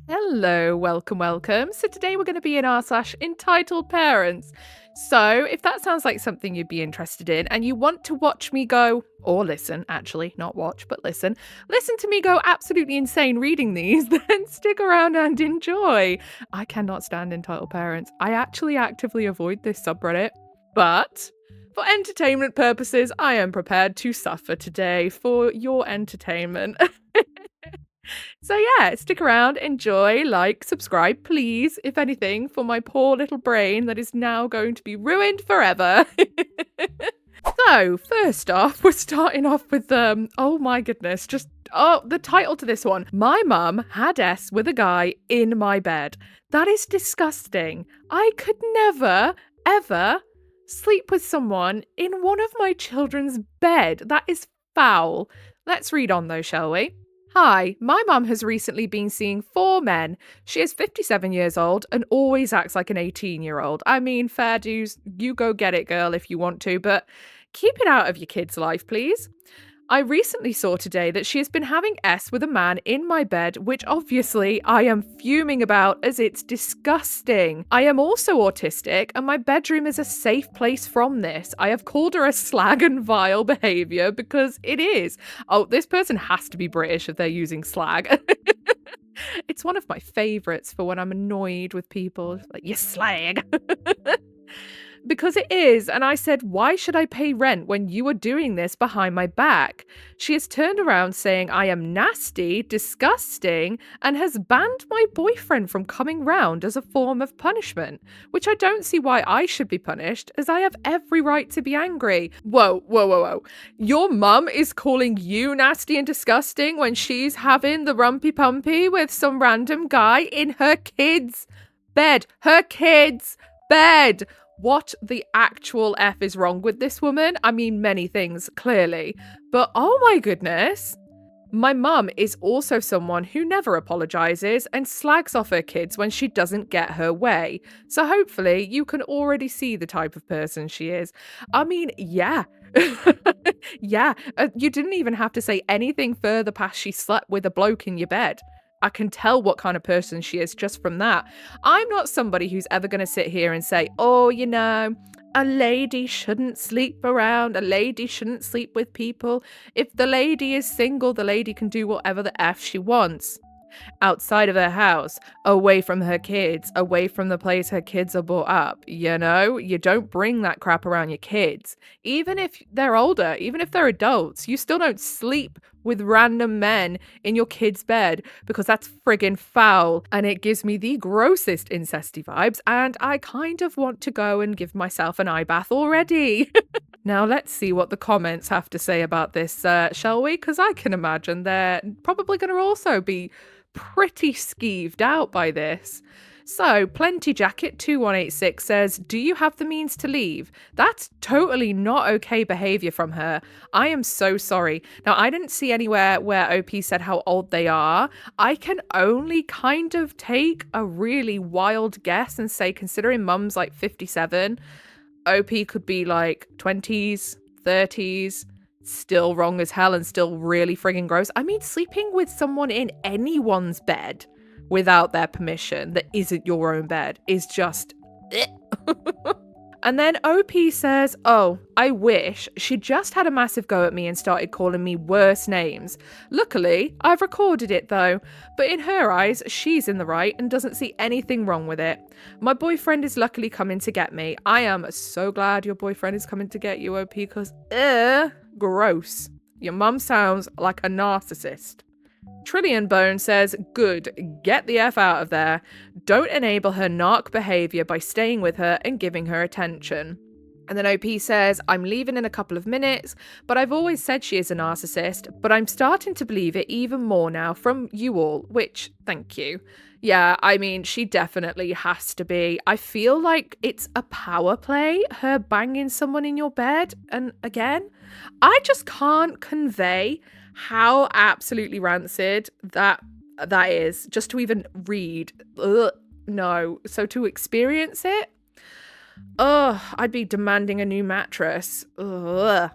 Hello, welcome. So today we're going to be in r/entitled parents. So if that sounds like something you'd be interested in and you want to watch me go, or listen, actually, not watch, but listen to me go absolutely insane reading these, then stick around and enjoy. I cannot stand entitled parents. I actually actively avoid this subreddit, but for entertainment purposes, I am prepared to suffer today for your entertainment. So yeah, stick around, enjoy, like, subscribe, please, if anything, for my poor little brain that is now going to be ruined forever. So, first off, we're starting off with, oh my goodness, the title to this one. My mum had S with a guy in my bed. That is disgusting. I could never, ever sleep with someone in one of my children's bed. That is foul. Let's read on though, shall we? Hi, my mum has recently been seeing 4 men. She is 57 years old and always acts like an 18-year-old. I mean, fair dues, you go get it, girl, if you want to, but keep it out of your kid's life, please. I recently saw today that she has been having S with a man in my bed, which obviously I am fuming about as it's disgusting. I am also autistic and my bedroom is a safe place from this. I have called her a slag and vile behaviour because it is. Oh, this person has to be British if they're using slag. It's one of my favourites for when I'm annoyed with people. Like, you slag. Because it is, and I said, why should I pay rent when you are doing this behind my back? She has turned around saying I am nasty, disgusting, and has banned my boyfriend from coming round as a form of punishment, which I don't see why I should be punished, as I have every right to be angry. Whoa. Your mum is calling you nasty and disgusting when she's having the rumpy pumpy with some random guy in her kid's bed. Her kid's bed. What the actual F is wrong with this woman? I mean, many things, clearly. But oh my goodness. My mum is also someone who never apologises and slags off her kids when she doesn't get her way. So hopefully you can already see the type of person she is. I mean, yeah. Yeah, you didn't even have to say anything further past she slept with a bloke in your bed. I can tell what kind of person she is just from that. I'm not somebody who's ever going to sit here and say, oh, you know, a lady shouldn't sleep around. A lady shouldn't sleep with people. If the lady is single, the lady can do whatever the F she wants. Outside of her house, away from her kids, away from the place her kids are brought up. You know, you don't bring that crap around your kids. Even if they're older, even if they're adults, you still don't sleep with random men in your kid's bed because that's friggin' foul and it gives me the grossest incesty vibes and I kind of want to go and give myself an eye bath already. Now let's see what the comments have to say about this, shall we? Because I can imagine they're probably going to also be pretty skeeved out by this. So, Plenty Jacket 2186 says, do you have the means to leave? That's totally not okay behaviour from her. I am so sorry. Now, I didn't see anywhere where OP said how old they are. I can only kind of take a really wild guess and say, considering mum's like 57, OP could be like 20s, 30s, still wrong as hell and still really friggin' gross. I mean, sleeping with someone in anyone's bed without their permission that isn't your own bed is just And then OP says, oh, I wish she'd just had a massive go at me and started calling me worse names. Luckily, I've recorded it though, but in her eyes, she's in the right and doesn't see anything wrong with it. My boyfriend is luckily coming to get me. I am so glad your boyfriend is coming to get you, OP, because gross. Your mum sounds like a narcissist. Trillion Bone says, good, get the F out of there. Don't enable her narc behaviour by staying with her and giving her attention. And then OP says, I'm leaving in a couple of minutes, but I've always said she is a narcissist, but I'm starting to believe it even more now from you all, which, thank you. Yeah, I mean, she definitely has to be. I feel like it's a power play, her banging someone in your bed. And again, I just can't convey how absolutely rancid that is, just to even read. Ugh, no. So to experience it, I'd be demanding a new mattress. Ugh.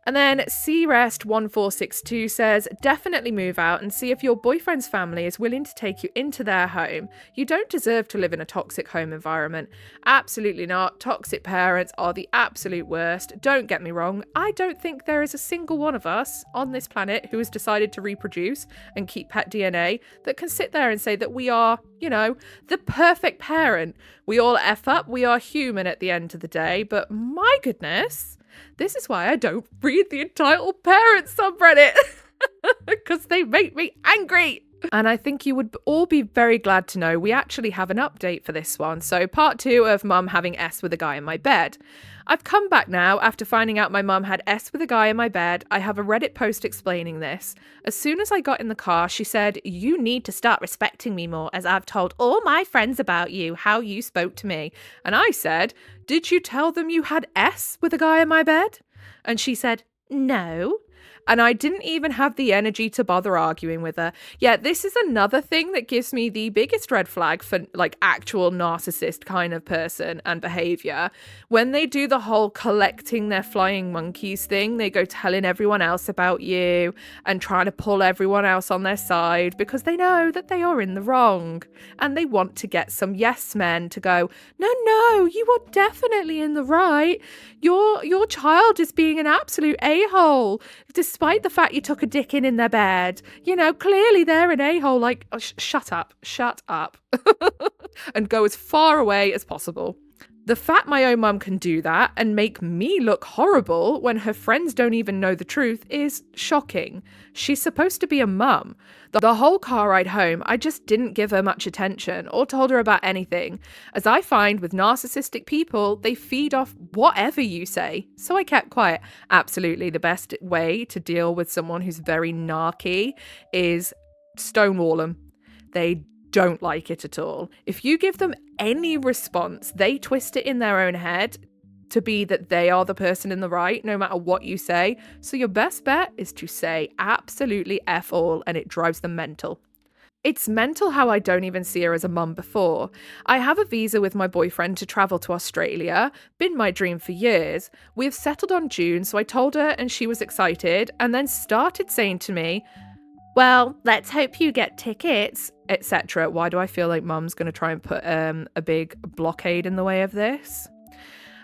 And then CRest1462 says, definitely move out and see if your boyfriend's family is willing to take you into their home. You don't deserve to live in a toxic home environment. Absolutely not. Toxic parents are the absolute worst. Don't get me wrong. I don't think there is a single one of us on this planet who has decided to reproduce and keep pet DNA that can sit there and say that we are, the perfect parent. We all F up. We are human at the end of the day. But my goodness, this is why I don't read the Entitled Parents subreddit, because they make me angry. And I think you would all be very glad to know we actually have an update for this one. So part 2 of mum having S with a guy in my bed. I've come back now after finding out my mum had S with a guy in my bed. I have a Reddit post explaining this. As soon as I got in the car, she said, "You need to start respecting me more, as I've told all my friends about you, how you spoke to me." And I said, "Did you tell them you had S with a guy in my bed?" And she said, "No." And I didn't even have the energy to bother arguing with her. Yeah, this is another thing that gives me the biggest red flag for actual narcissist kind of person and behavior. When they do the whole collecting their flying monkeys thing, they go telling everyone else about you and trying to pull everyone else on their side because they know that they are in the wrong. And they want to get some yes men to go, no, you are definitely in the right. Your child is being an absolute a-hole. Despite the fact you took a dick in their bed, clearly they're an a-hole. Shut up, and go as far away as possible. The fact my own mum can do that and make me look horrible when her friends don't even know the truth is shocking. She's supposed to be a mum. The whole car ride home, I just didn't give her much attention or told her about anything. As I find with narcissistic people, they feed off whatever you say. So I kept quiet. Absolutely the best way to deal with someone who's very narky is stonewall them. They don't like it at all. If you give them any response, they twist it in their own head to be that they are the person in the right, no matter what you say. So your best bet is to say absolutely F all, and it drives them mental. It's mental how I don't even see her as a mum before. I have a visa with my boyfriend to travel to Australia. Been my dream for years. We've settled on June, so I told her and she was excited and then started saying to me, "Well, let's hope you get tickets," etc. Why do I feel like mum's going to try and put a big blockade in the way of this?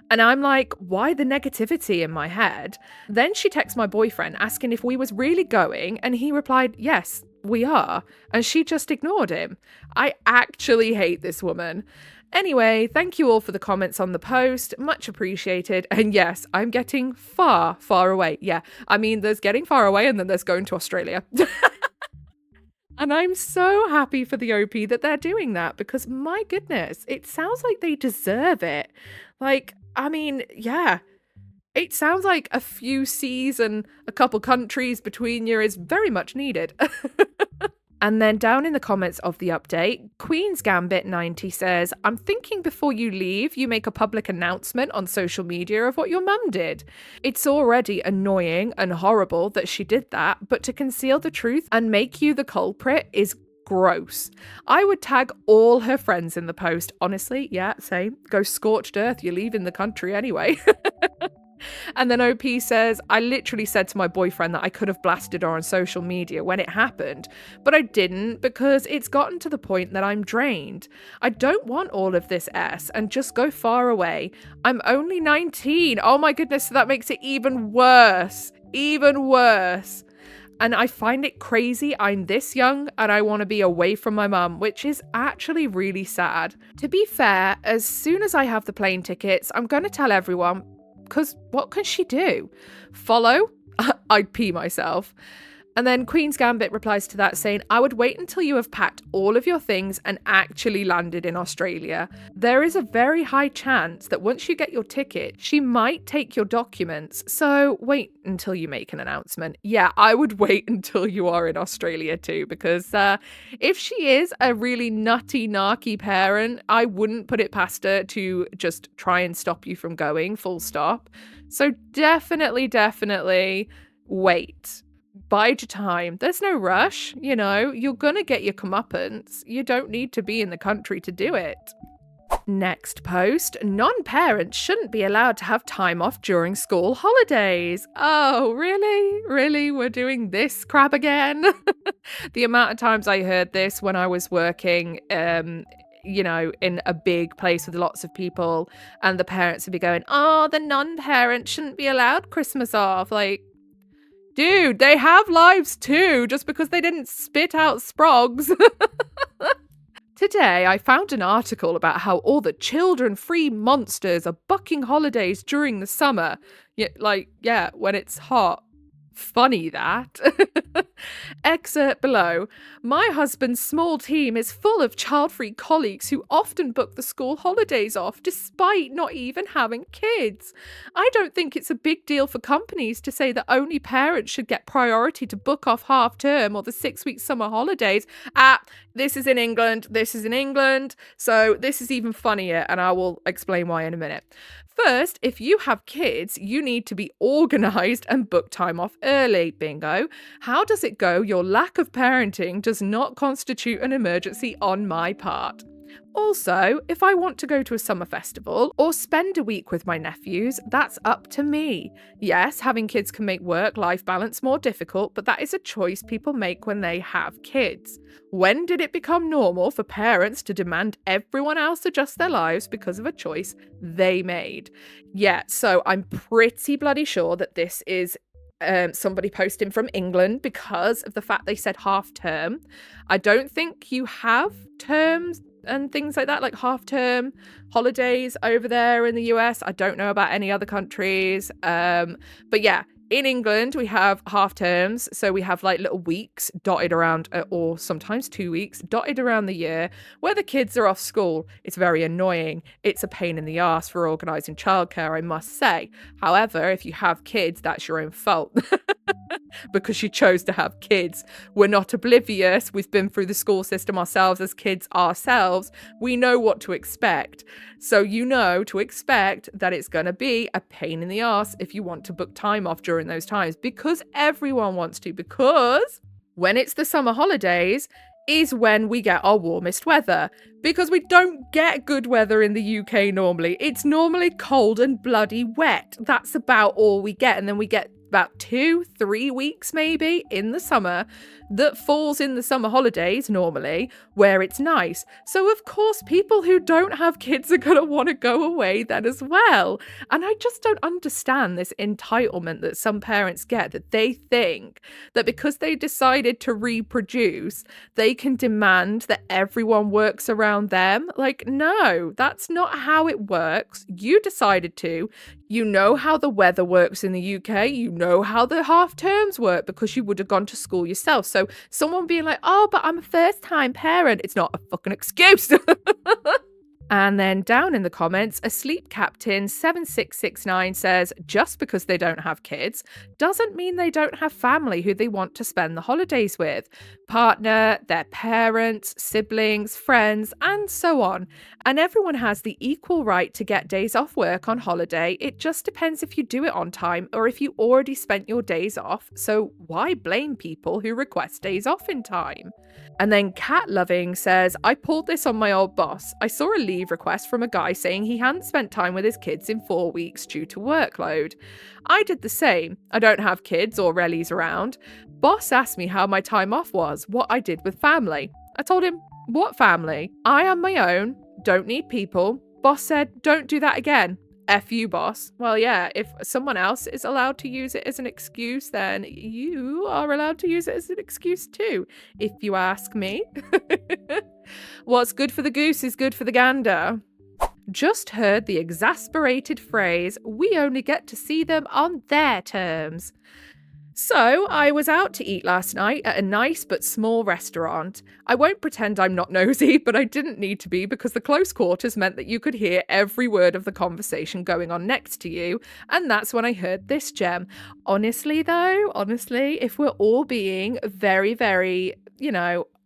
And I'm like, why the negativity in my head? Then she texts my boyfriend asking if we was really going, and he replied, "Yes, we are." And she just ignored him. I actually hate this woman. Anyway, thank you all for the comments on the post. Much appreciated. And yes, I'm getting far, far away. Yeah, I mean, there's getting far away and then there's going to Australia. And I'm so happy for the OP that they're doing that because my goodness, it sounds like they deserve it. Yeah, it sounds like a few seas and a couple countries between you is very much needed. And then down in the comments of the update, Queen's Gambit 90 says, "I'm thinking before you leave, you make a public announcement on social media of what your mum did. It's already annoying and horrible that she did that, but to conceal the truth and make you the culprit is gross. I would tag all her friends in the post. Honestly, yeah, same. Go scorched earth, you're leaving the country anyway." And then OP says, "I literally said to my boyfriend that I could have blasted her on social media when it happened, but I didn't because it's gotten to the point that I'm drained. I don't want all of this S and just go far away. I'm only 19. Oh my goodness, so that makes it even worse. Even worse. And I find it crazy I'm this young and I want to be away from my mum, which is actually really sad. To be fair, as soon as I have the plane tickets, I'm going to tell everyone, because what can she do? Follow? I'd pee myself. And then Queen's Gambit replies to that saying, "I would wait until you have packed all of your things and actually landed in Australia. There is a very high chance that once you get your ticket, she might take your documents. So wait until you make an announcement." Yeah, I would wait until you are in Australia too, because if she is a really nutty, narky parent, I wouldn't put it past her to just try and stop you from going, full stop. So definitely wait. Bide your time. There's no rush, you're gonna get your comeuppance. You don't need to be in the country to do it. Next post, non-parents shouldn't be allowed to have time off during school holidays. Oh, really? Really? We're doing this crap again? The amount of times I heard this when I was working, in a big place with lots of people, and the parents would be going, oh, the non-parents shouldn't be allowed Christmas off. Like, dude, they have lives too, just because they didn't spit out sprogs. Today, I found an article about how all the children-free monsters are booking holidays during the summer. Yeah, when it's hot. Funny that. Excerpt below. My husband's small team is full of child-free colleagues who often book the school holidays off despite not even having kids. I don't think it's a big deal for companies to say that only parents should get priority to book off half term or the 6-week summer holidays. This is in England. So this is even funnier, and I will explain why in a minute. First, if you have kids, you need to be organised and book time off early. Bingo. How does it go? Your lack of parenting does not constitute an emergency on my part. Also, if I want to go to a summer festival or spend a week with my nephews, that's up to me. Yes, having kids can make work-life balance more difficult, but that is a choice people make when they have kids. When did it become normal for parents to demand everyone else adjust their lives because of a choice they made? Yeah, so I'm pretty bloody sure that this is somebody posting from England because of the fact they said half term. I don't think you have terms and things like that, like half-term holidays over there in the US. I don't know about any other countries. But yeah, in England, we have half terms. So we have like little weeks dotted around, or sometimes 2 weeks dotted around the year where the kids are off school. It's very annoying. It's a pain in the arse for organising childcare, I must say. However, if you have kids, that's your own fault. Because you chose to have kids. We're not oblivious. We've been through the school system ourselves as kids ourselves. We know what to expect. So you know to expect that it's going to be a pain in the arse if you want to book time off during those times, because everyone wants to, because when it's the summer holidays is when we get our warmest weather, because we don't get good weather in the UK normally. It's normally cold and bloody wet. That's about all we get. And then we get about 2-3 weeks maybe in the summer that falls in the summer holidays normally, where it's nice. So of course people who don't have kids are going to want to go away then as well. And I just don't understand this entitlement that some parents get, that they think that because they decided to reproduce, they can demand that everyone works around them. Like, no, that's not how it works. You decided to. You know how the weather works in the UK. You know how the half terms work because you would have gone to school yourself. So someone being like, oh, but I'm a first-time parent, it's not a fucking excuse. And then down in the comments, a sleep captain 7669 says, just because they don't have kids doesn't mean they don't have family who they want to spend the holidays with. Partner, their parents, siblings, friends, and so on. And everyone has the equal right to get days off work on holiday. It just depends if you do it on time or if you already spent your days off. So why blame people who request days off in time? And then Cat Loving says, I pulled this on my old boss. I saw a leave request from a guy saying he hadn't spent time with his kids in 4 weeks due to workload. I did the same. I don't have kids or rellies around. Boss asked me how my time off was, what I did with family. I told him, what family? I am my own, don't need people. Boss said, don't do that again. F you, boss. Well, yeah, if someone else is allowed to use it as an excuse, then you are allowed to use it as an excuse too, if you ask me. What's good for the goose is good for the gander. Just heard the exasperated phrase, we only get to see them on their terms. So, I was out to eat last night at a nice but small restaurant. I won't pretend I'm not nosy, but I didn't need to be because the close quarters meant that you could hear every word of the conversation going on next to you, and that's when I heard this gem. Honestly, if we're all being very, very,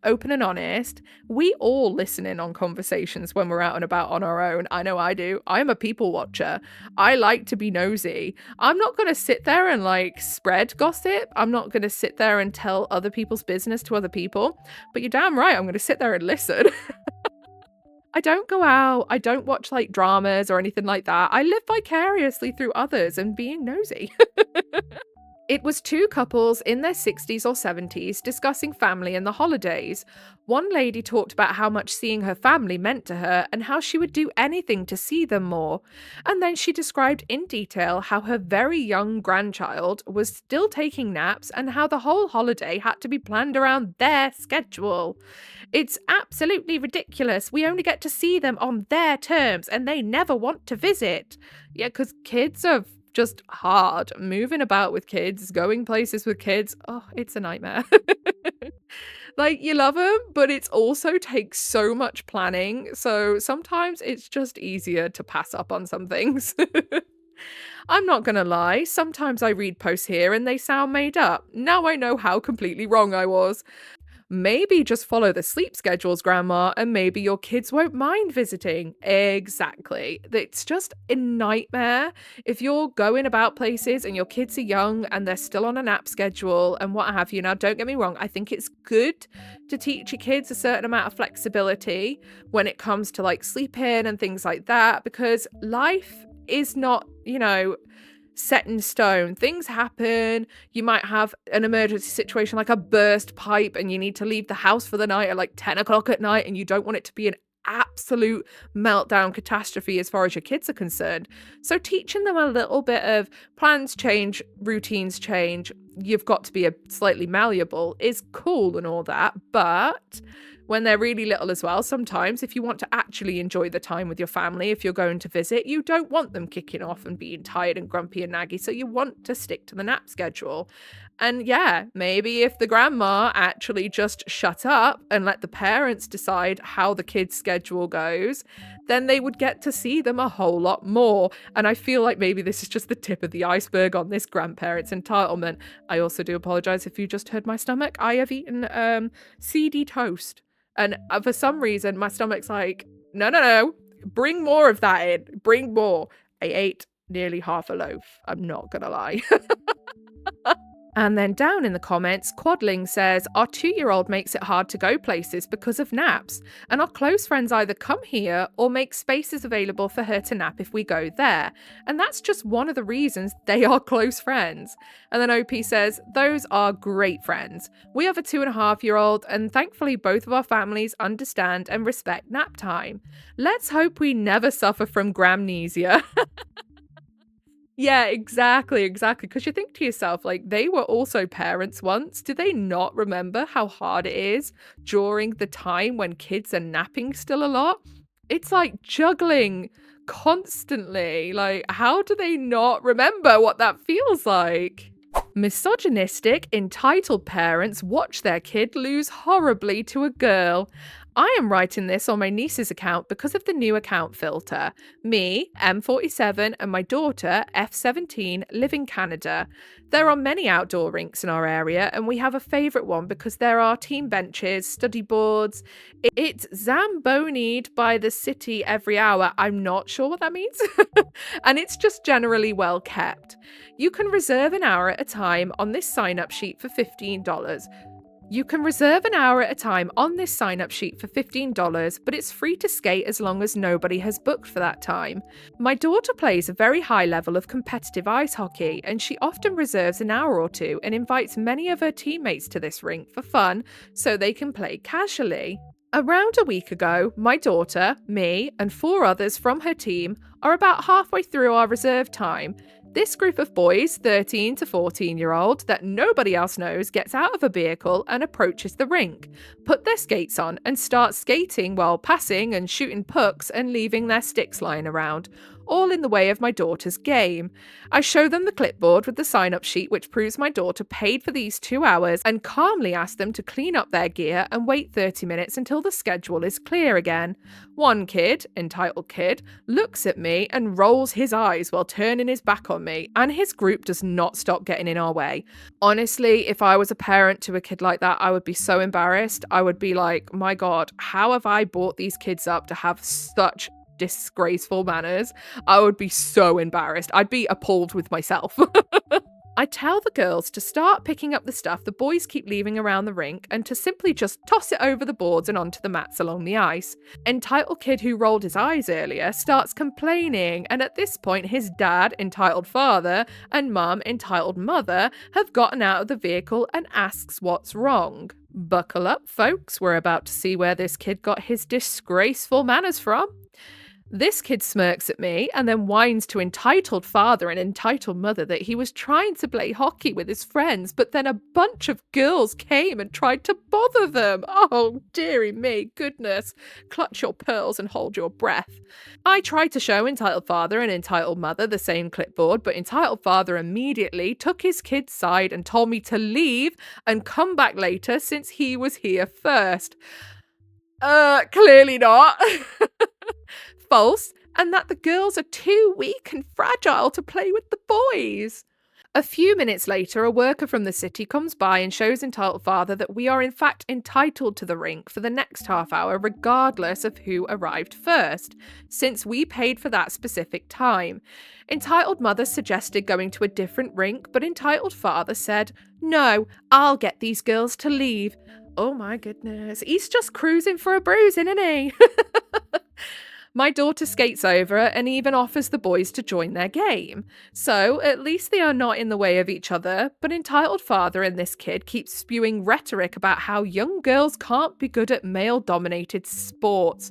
open and honest, we all listen in on conversations when we're out and about on our own. I know I do. I'm a people watcher. I like to be nosy. I'm not going to sit there and spread gossip. I'm not going to sit there and tell other people's business to other people. But you're damn right, I'm going to sit there and listen. I don't go out, I don't watch like dramas or anything like that. I live vicariously through others and being nosy. It was two couples in their 60s or 70s discussing family and the holidays. One lady talked about how much seeing her family meant to her and how she would do anything to see them more. And then she described in detail how her very young grandchild was still taking naps and how the whole holiday had to be planned around their schedule. It's absolutely ridiculous. We only get to see them on their terms and they never want to visit. Yeah, because kids are just hard. Moving about with kids, going places with kids. Oh, it's a nightmare. Like, you love them, but it's also takes so much planning. So sometimes it's just easier to pass up on some things. I'm not gonna lie, sometimes I read posts here and they sound made up. Now I know how completely wrong I was. Maybe just follow the sleep schedules, Grandma, and maybe your kids won't mind visiting. Exactly. It's just a nightmare if you're going about places and your kids are young and they're still on a nap schedule and what have you. Now, don't get me wrong, I think it's good to teach your kids a certain amount of flexibility when it comes to like sleeping and things like that, because life is not, set in stone. Things happen. You might have an emergency situation like a burst pipe and you need to leave the house for the night at like 10 o'clock at night and you don't want it to be an absolute meltdown catastrophe as far as your kids are concerned. So teaching them a little bit of plans change, routines change, you've got to be a slightly malleable is cool and all that, but when they're really little as well, sometimes if you want to actually enjoy the time with your family, if you're going to visit, you don't want them kicking off and being tired and grumpy and naggy, so you want to stick to the nap schedule. And yeah, maybe if the grandma actually just shut up and let the parents decide how the kids' schedule goes, then they would get to see them a whole lot more. And I feel like maybe this is just the tip of the iceberg on this grandparents' entitlement. I also do apologize if you just heard my stomach. I have eaten seedy toast. And for some reason, my stomach's like, no, bring more of that in. Bring more. I ate nearly half a loaf. I'm not going to lie. And then down in the comments, Quadling says, our 2-year-old makes it hard to go places because of naps, and our close friends either come here or make spaces available for her to nap if we go there. And that's just one of the reasons they are close friends. And then OP says, those are great friends. We have a 2.5-year-old, and thankfully both of our families understand and respect nap time. Let's hope we never suffer from gramnesia. Yeah, exactly. Because you think to yourself, like, they were also parents once. Do they not remember how hard it is during the time when kids are napping still a lot? It's like juggling constantly. Like, how do they not remember what that feels like? Misogynistic, entitled parents watch their kid lose horribly to a girl. I am writing this on my niece's account because of the new account filter. Me, M47, and my daughter, F17, live in Canada. There are many outdoor rinks in our area, and we have a favourite one because there are team benches, study boards. It's zambonied by the city every hour. I'm not sure what that means. And it's just generally well kept. You can reserve an hour at a time on this sign-up sheet for $15. You can reserve an hour at a time on this sign-up sheet for $15, but it's free to skate as long as nobody has booked for that time. My daughter plays a very high level of competitive ice hockey, and she often reserves an hour or two and invites many of her teammates to this rink for fun so they can play casually. Around a week ago, my daughter, me, and 4 others from her team are about halfway through our reserve time. This group of boys, 13 to 14-year-old, that nobody else knows, gets out of a vehicle and approaches the rink, put their skates on and start skating while passing and shooting pucks and leaving their sticks lying around, all in the way of my daughter's game. I show them the clipboard with the sign-up sheet which proves my daughter paid for these 2 hours and calmly ask them to clean up their gear and wait 30 minutes until the schedule is clear again. One kid, entitled kid, looks at me and rolls his eyes while turning his back on me, and his group does not stop getting in our way. Honestly, if I was a parent to a kid like that, I would be so embarrassed. I would be like, my God, how have I brought these kids up to have such disgraceful manners? I would be so embarrassed. I'd be appalled with myself. I tell the girls to start picking up the stuff the boys keep leaving around the rink and to simply just toss it over the boards and onto the mats along the ice. Entitled kid who rolled his eyes earlier starts complaining, and at this point his dad, entitled father, and mum, entitled mother, have gotten out of the vehicle and asks what's wrong. Buckle up, folks, we're about to see where this kid got his disgraceful manners from. This kid smirks at me and then whines to entitled father and entitled mother that he was trying to play hockey with his friends, but then a bunch of girls came and tried to bother them. Oh, dearie me, goodness. Clutch your pearls and hold your breath. I tried to show entitled father and entitled mother the same clipboard, but entitled father immediately took his kid's side and told me to leave and come back later since he was here first. Clearly not. False, and that the girls are too weak and fragile to play with the boys. A few minutes later, a worker from the city comes by and shows entitled father that we are in fact entitled to the rink for the next half hour regardless of who arrived first, since we paid for that specific time. Entitled mother suggested going to a different rink, but entitled father said, "No, I'll get these girls to leave." Oh my goodness, he's just cruising for a bruise, isn't he? My daughter skates over and even offers the boys to join their game. So at least they are not in the way of each other, but entitled father and this kid keep spewing rhetoric about how young girls can't be good at male-dominated sports.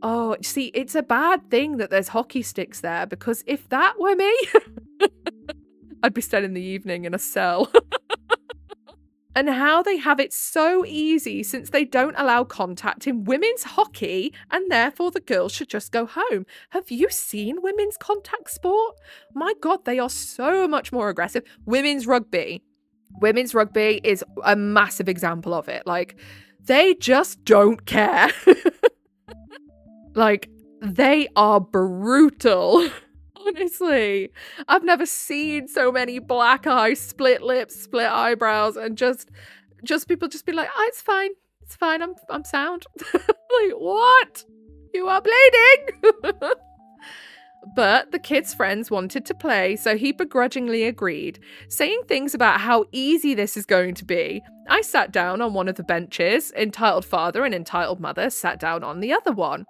Oh, see, it's a bad thing that there's hockey sticks there, because if that were me, I'd be spending the evening in a cell. And how they have it so easy since they don't allow contact in women's hockey and therefore the girls should just go home. Have you seen women's contact sport? My God, they are so much more aggressive. Women's rugby. Women's rugby is a massive example of it. Like, they just don't care. Like, they are brutal. Honestly, I've never seen so many black eyes, split lips, split eyebrows, and just people just be like, "Oh, it's fine, I'm sound." Like, what? You are bleeding. But the kid's friends wanted to play, so he begrudgingly agreed, saying things about how easy this is going to be. I sat down on one of the benches, entitled father and entitled mother sat down on the other one.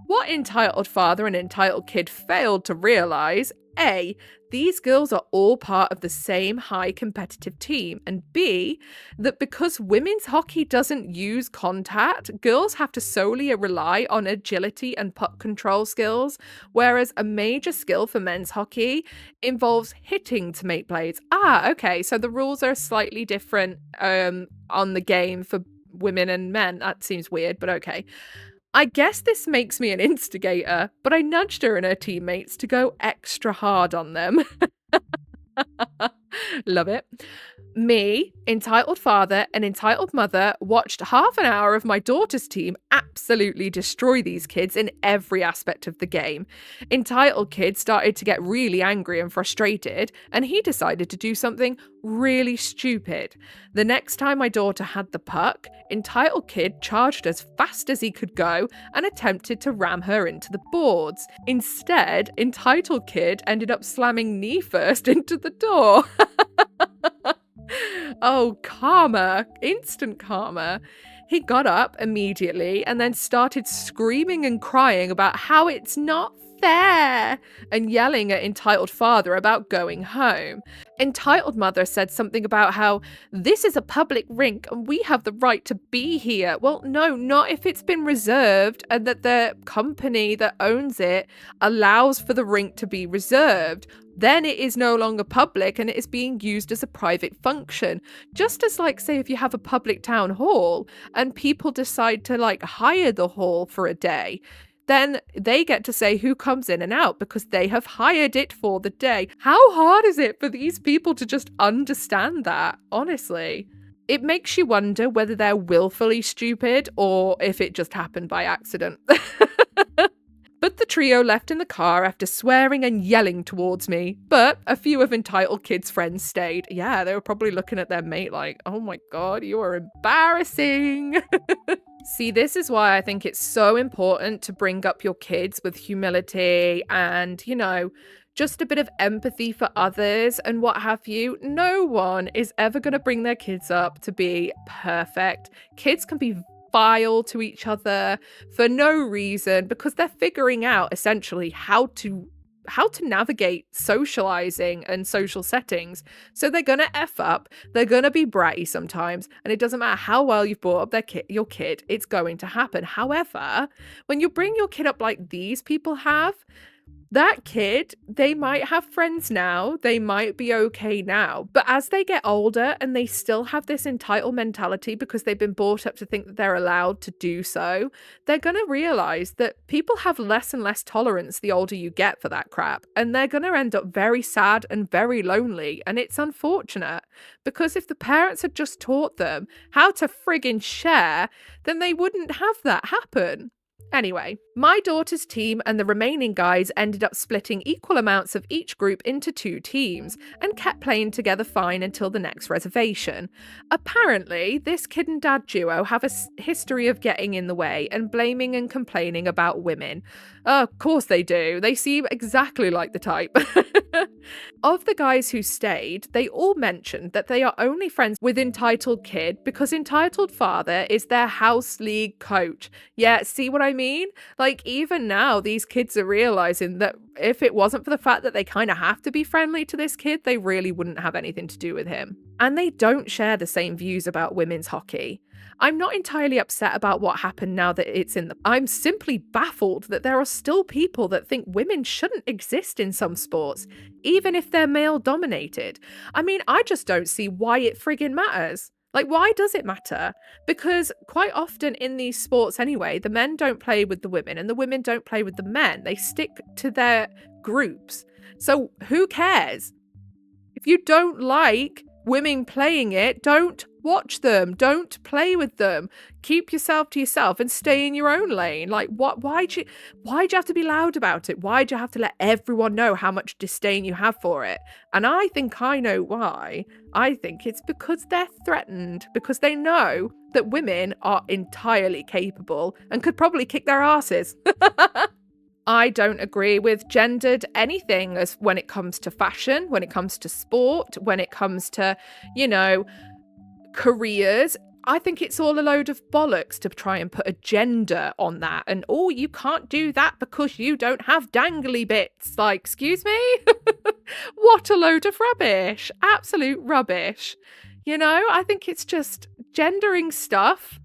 What entitled father and entitled kid failed to realise: A, these girls are all part of the same high competitive team, and B, that because women's hockey doesn't use contact, girls have to solely rely on agility and puck control skills, whereas a major skill for men's hockey involves hitting to make plays. Ah, okay, so the rules are slightly different on the game for women and men. That seems weird, but okay. I guess this makes me an instigator, but I nudged her and her teammates to go extra hard on them. Love it. Me, entitled father, and entitled mother watched half an hour of my daughter's team absolutely destroy these kids in every aspect of the game. Entitled kid started to get really angry and frustrated, and he decided to do something really stupid. The next time my daughter had the puck, entitled kid charged as fast as he could go and attempted to ram her into the boards. Instead, entitled kid ended up slamming knee first into the door. Oh, karma. Instant karma. He got up immediately and then started screaming and crying about how it's not fair and yelling at entitled father about going home. Entitled mother said something about how this is a public rink and we have the right to be here. Well, no, not if it's been reserved and that the company that owns it allows for the rink to be reserved. Then it is no longer public and it is being used as a private function. Just as, like, say, if you have a public town hall and people decide to, like, hire the hall for a day, then they get to say who comes in and out because they have hired it for the day. How hard is it for these people to just understand that? Honestly, it makes you wonder whether they're willfully stupid or if it just happened by accident. But the trio left in the car after swearing and yelling towards me. But a few of entitled kids' friends stayed. Yeah, they were probably looking at their mate like, "Oh my God, you are embarrassing." See, this is why I think it's so important to bring up your kids with humility and, just a bit of empathy for others and what have you. No one is ever going to bring their kids up to be perfect. Kids can be vile to each other for no reason because they're figuring out essentially how to navigate socializing and social settings. So they're going to F up, they're going to be bratty sometimes, and it doesn't matter how well you've brought up your kid, it's going to happen. However, when you bring your kid up like these people have, that kid, they might have friends now, they might be okay now, but as they get older and they still have this entitled mentality because they've been brought up to think that they're allowed to do so, they're going to realize that people have less and less tolerance the older you get for that crap, and they're going to end up very sad and very lonely, and it's unfortunate because if the parents had just taught them how to friggin' share, then they wouldn't have that happen. Anyway, my daughter's team and the remaining guys ended up splitting equal amounts of each group into 2 teams and kept playing together fine until the next reservation. Apparently, this kid and dad duo have a history of getting in the way and blaming and complaining about women. Of course they do. They seem exactly like the type. Of the guys who stayed, they all mentioned that they are only friends with Entitled Kid because Entitled Father is their house league coach. Yeah, see what I mean? Like, even now, these kids are realizing that if it wasn't for the fact that they kind of have to be friendly to this kid, they really wouldn't have anything to do with him. And they don't share the same views about women's hockey. I'm not entirely upset about what happened now that it's in the... I'm simply baffled that there are still people that think women shouldn't exist in some sports, even if they're male-dominated. I mean, I just don't see why it friggin' matters. Like, why does it matter? Because quite often in these sports anyway, the men don't play with the women and the women don't play with the men. They stick to their groups. So who cares? If you don't like women playing it, don't watch them, don't play with them, keep yourself to yourself and stay in your own lane. Like, why'd you have to be loud about it? Why'd you have to let everyone know how much disdain you have for it? And I think I know why. I think it's because they're threatened, because they know that women are entirely capable and could probably kick their asses. I don't agree with gendered anything as when it comes to fashion, when it comes to sport, when it comes to, careers. I think it's all a load of bollocks to try and put a gender on that. And, oh, you can't do that because you don't have dangly bits. Like, excuse me? What a load of rubbish. Absolute rubbish. I think it's just gendering stuff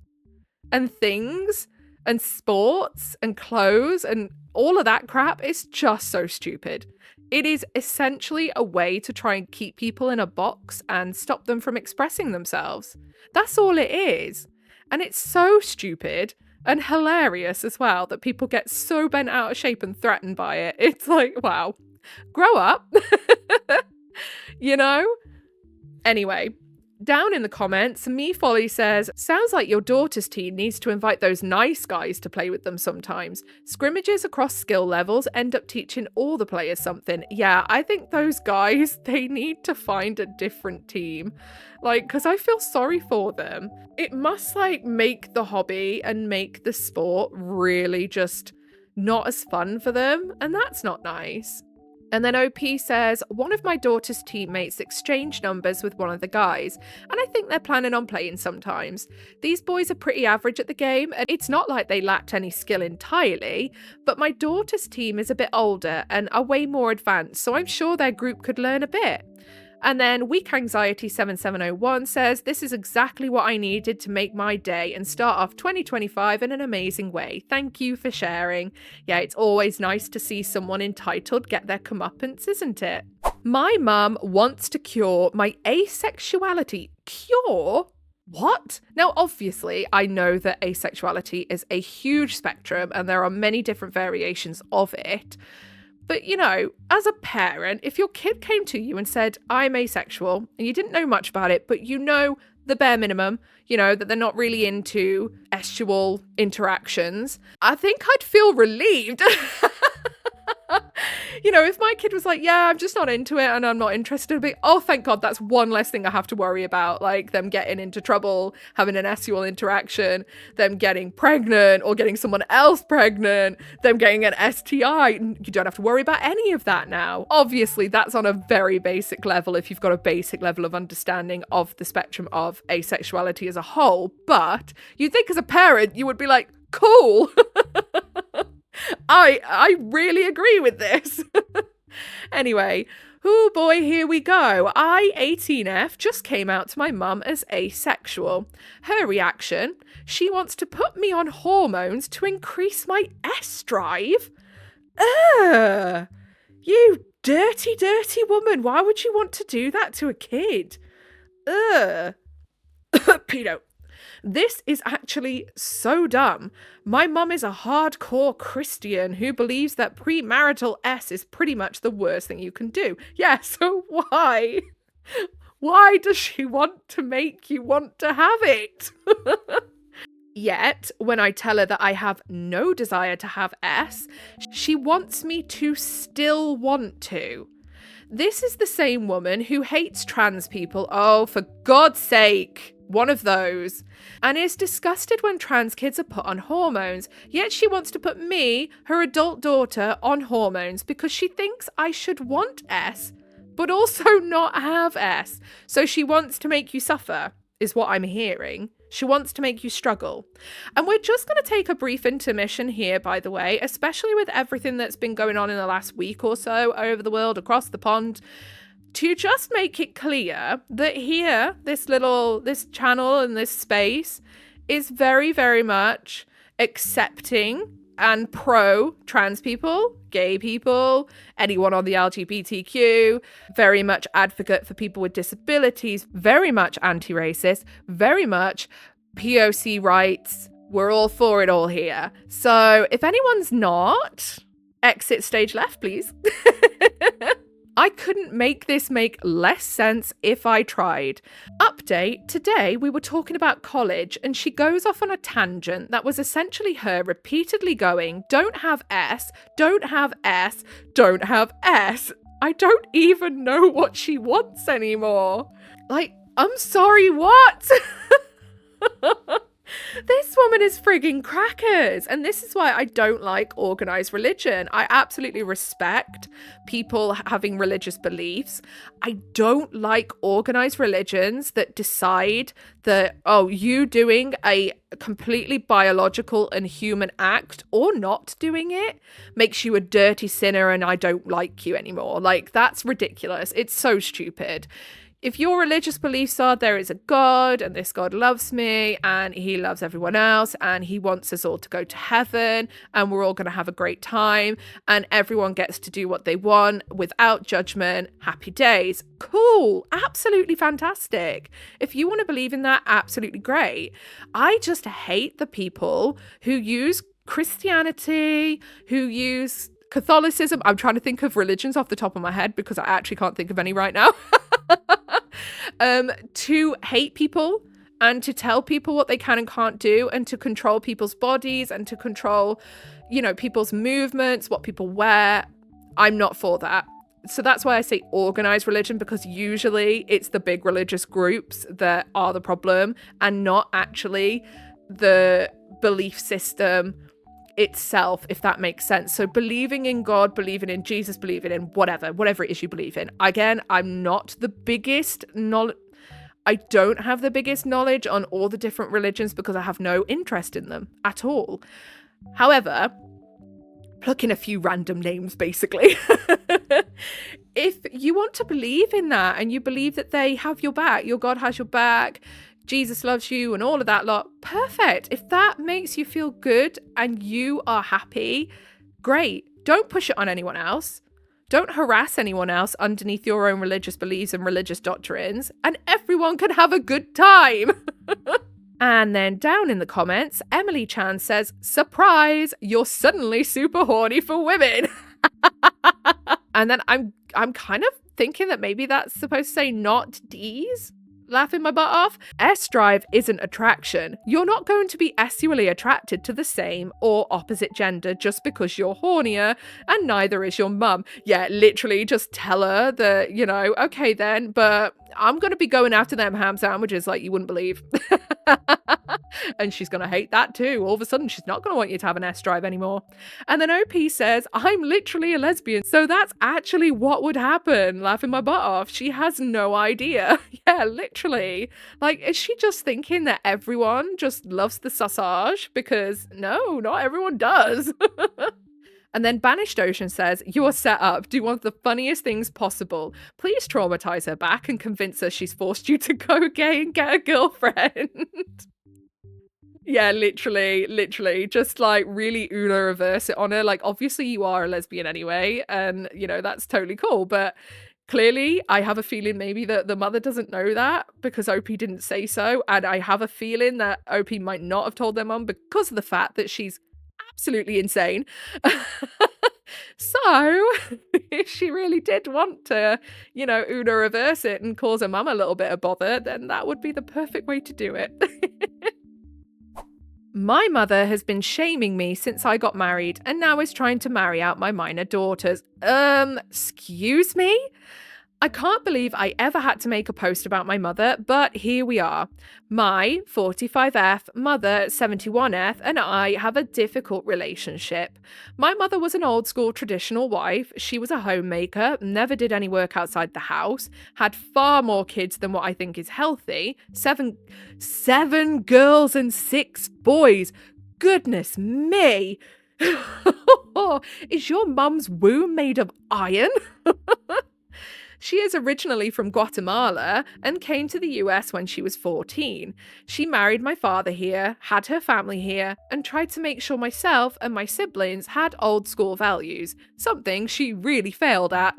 and things and sports and clothes and all of that crap is just so stupid. It is essentially a way to try and keep people in a box and stop them from expressing themselves. That's all it is. And it's so stupid and hilarious as well that people get so bent out of shape and threatened by it. It's like, wow, grow up. Anyway, down in the comments, Me Folly says, sounds like your daughter's team needs to invite those nice guys to play with them sometimes. Scrimmages across skill levels end up teaching all the players something. Yeah, I think those guys, they need to find a different team. Because I feel sorry for them. It must, make the hobby and make the sport really just not as fun for them. And that's not nice. And then OP says, one of my daughter's teammates exchanged numbers with one of the guys, and I think they're planning on playing sometimes. These boys are pretty average at the game, and it's not like they lacked any skill entirely, but my daughter's team is a bit older and are way more advanced, so I'm sure their group could learn a bit. And then Weak Anxiety 7701 says, this is exactly what I needed to make my day and start off 2025 in an amazing way. Thank you for sharing. Yeah, it's always nice to see someone entitled get their comeuppance, isn't it? My mum wants to cure my asexuality. Cure? What? Now, obviously, I know that asexuality is a huge spectrum and there are many different variations of it. But, as a parent, if your kid came to you and said, I'm asexual, and you didn't know much about it, but the bare minimum, that they're not really into sexual interactions, I think I'd feel relieved. You know, if my kid was like, yeah, I'm just not into it and I'm not interested, I'd be, oh, thank God, that's one less thing I have to worry about. Like them getting into trouble, having an sexual interaction, them getting pregnant or getting someone else pregnant, them getting an STI. You don't have to worry about any of that now. Obviously, that's on a very basic level if you've got a basic level of understanding of the spectrum of asexuality as a whole. But you'd think as a parent, you would be like, cool. I really agree with this. Anyway, oh boy, here we go. I, 18F, just came out to my mum as asexual. Her reaction, she wants to put me on hormones to increase my S drive. Ugh, you dirty, dirty woman. Why would you want to do that to a kid? Ugh. Pedo. This is actually so dumb. My mum is a hardcore Christian who believes that premarital S is pretty much the worst thing you can do. Yeah, so why? Why does she want to make you want to have it? Yet, when I tell her that I have no desire to have S, she wants me to still want to. This is the same woman who hates trans people. Oh, for God's sake. One of those, and is disgusted when trans kids are put on hormones, yet she wants to put me, her adult daughter, on hormones because she thinks I should want S, but also not have S. So she wants to make you suffer, is what I'm hearing. She wants to make you struggle. And we're just going to take a brief intermission here, by the way, especially with everything that's been going on in the last week or so over the world, across the pond, to just make it clear that here, this channel and this space is very, very much accepting and pro trans people, gay people, anyone on the LGBTQ, very much advocate for people with disabilities, very much anti-racist, very much POC rights. We're all for it all here. So if anyone's not, exit stage left, please. I couldn't make this make less sense if I tried. Update, today we were talking about college and she goes off on a tangent that was essentially her repeatedly going, don't have S, don't have S, don't have S. I don't even know what she wants anymore. Like, I'm sorry, what? This woman is frigging crackers. And this is why I don't like organized religion. I absolutely respect people having religious beliefs. I don't like organized religions that decide that, oh, you doing a completely biological and human act or not doing it makes you a dirty sinner and I don't like you anymore. Like, that's ridiculous. It's so stupid. If your religious beliefs are there is a God and this God loves me and he loves everyone else and he wants us all to go to heaven and we're all going to have a great time and everyone gets to do what they want without judgment, happy days. Cool. Absolutely fantastic. If you want to believe in that, absolutely great. I just hate the people who use Christianity, who use Catholicism. I'm trying to think of religions off the top of my head because I actually can't think of any right now. To hate people and to tell people what they can and can't do and to control people's bodies and to control, you know, people's movements, what people wear. I'm not for that. So that's why I say organized religion, because usually it's the big religious groups that are the problem and not actually the belief system itself, if that makes sense. So believing in God, believing in Jesus, believing in whatever it is you believe in. Again, I'm not the biggest I don't have the biggest knowledge on all the different religions because I have no interest in them at all. However, pluck in a few random names, basically. If you want to believe in that and you believe that they have your back, your God has your back, Jesus loves you and all of that lot, perfect. If that makes you feel good and you are happy, great. Don't push it on anyone else. Don't harass anyone else underneath your own religious beliefs and religious doctrines, and everyone can have a good time. And then down in the comments, Emily Chan says, surprise, you're suddenly super horny for women. And then I'm kind of thinking that maybe that's supposed to say not D's. Laughing my butt off? S-drive isn't attraction. You're not going to be sexually attracted to the same or opposite gender just because you're hornier, and neither is your mum. Yeah, literally just tell her that, okay then, but I'm going to be going after them ham sandwiches like you wouldn't believe. And she's going to hate that too. All of a sudden, she's not going to want you to have an S-drive anymore. And then OP says, I'm literally a lesbian. So that's actually what would happen. Laughing my butt off. She has no idea. Yeah, literally. Like, is she just thinking that everyone just loves the sausage? Because no, not everyone does. And then Banished Ocean says, you are set up. Do one of the funniest things possible. Please traumatize her back and convince her she's forced you to go gay and get a girlfriend. Yeah, literally, just like really Uno reverse it on her. Like, obviously you are a lesbian anyway, and that's totally cool. But clearly, I have a feeling maybe that the mother doesn't know that because OP didn't say so. And I have a feeling that OP might not have told their mum because of the fact that she's absolutely insane. So, if she really did want to, Uno reverse it and cause her mum a little bit of bother, then that would be the perfect way to do it. My mother has been shaming me since I got married and now is trying to marry out my minor daughters. Excuse me? I can't believe I ever had to make a post about my mother, but here we are. My 45F, mother 71F, and I have a difficult relationship. My mother was an old school traditional wife. She was a homemaker, never did any work outside the house, had far more kids than what I think is healthy. Seven girls and 6 boys. Goodness me. Is your mum's womb made of iron? She is originally from Guatemala and came to the US when she was 14. She married my father here, had her family here, and tried to make sure myself and my siblings had old school values, something she really failed at.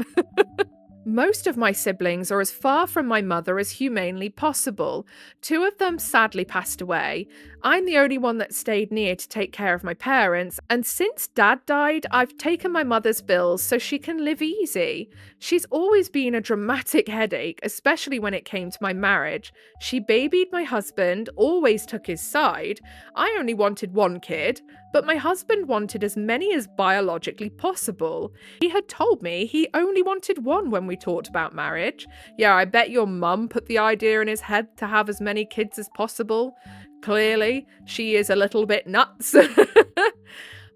Most of my siblings are as far from my mother as humanly possible. 2 of them sadly passed away. I'm the only one that stayed near to take care of my parents, and since Dad died, I've taken my mother's bills so she can live easy. She's always been a dramatic headache, especially when it came to my marriage. She babied my husband, always took his side. I only wanted 1 kid, but my husband wanted as many as biologically possible. He had told me he only wanted 1 when we talked about marriage. Yeah, I bet your mum put the idea in his head to have as many kids as possible. Clearly, she is a little bit nuts.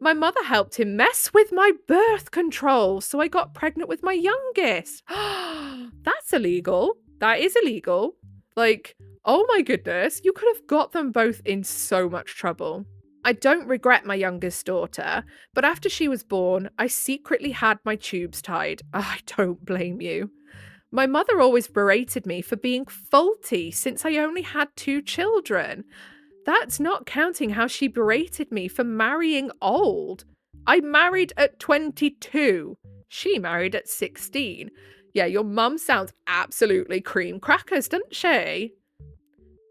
My mother helped him mess with my birth control, so I got pregnant with my youngest. That's illegal. That is illegal. Like, oh my goodness, you could have got them both in so much trouble. I don't regret my youngest daughter, but after she was born, I secretly had my tubes tied. I don't blame you. My mother always berated me for being faulty since I only had 2 children. That's not counting how she berated me for marrying old. I married at 22. She married at 16. Yeah, your mum sounds absolutely cream crackers, doesn't she?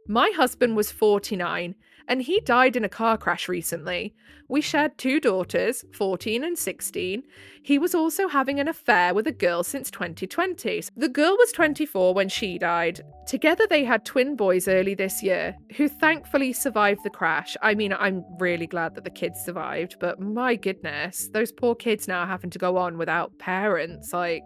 My husband was 49, and he died in a car crash recently. We shared 2 daughters, 14 and 16. He was also having an affair with a girl since 2020. The girl was 24 when she died. Together they had twin boys early this year, who thankfully survived the crash. I mean, I'm really glad that the kids survived, but my goodness, those poor kids now having to go on without parents, like,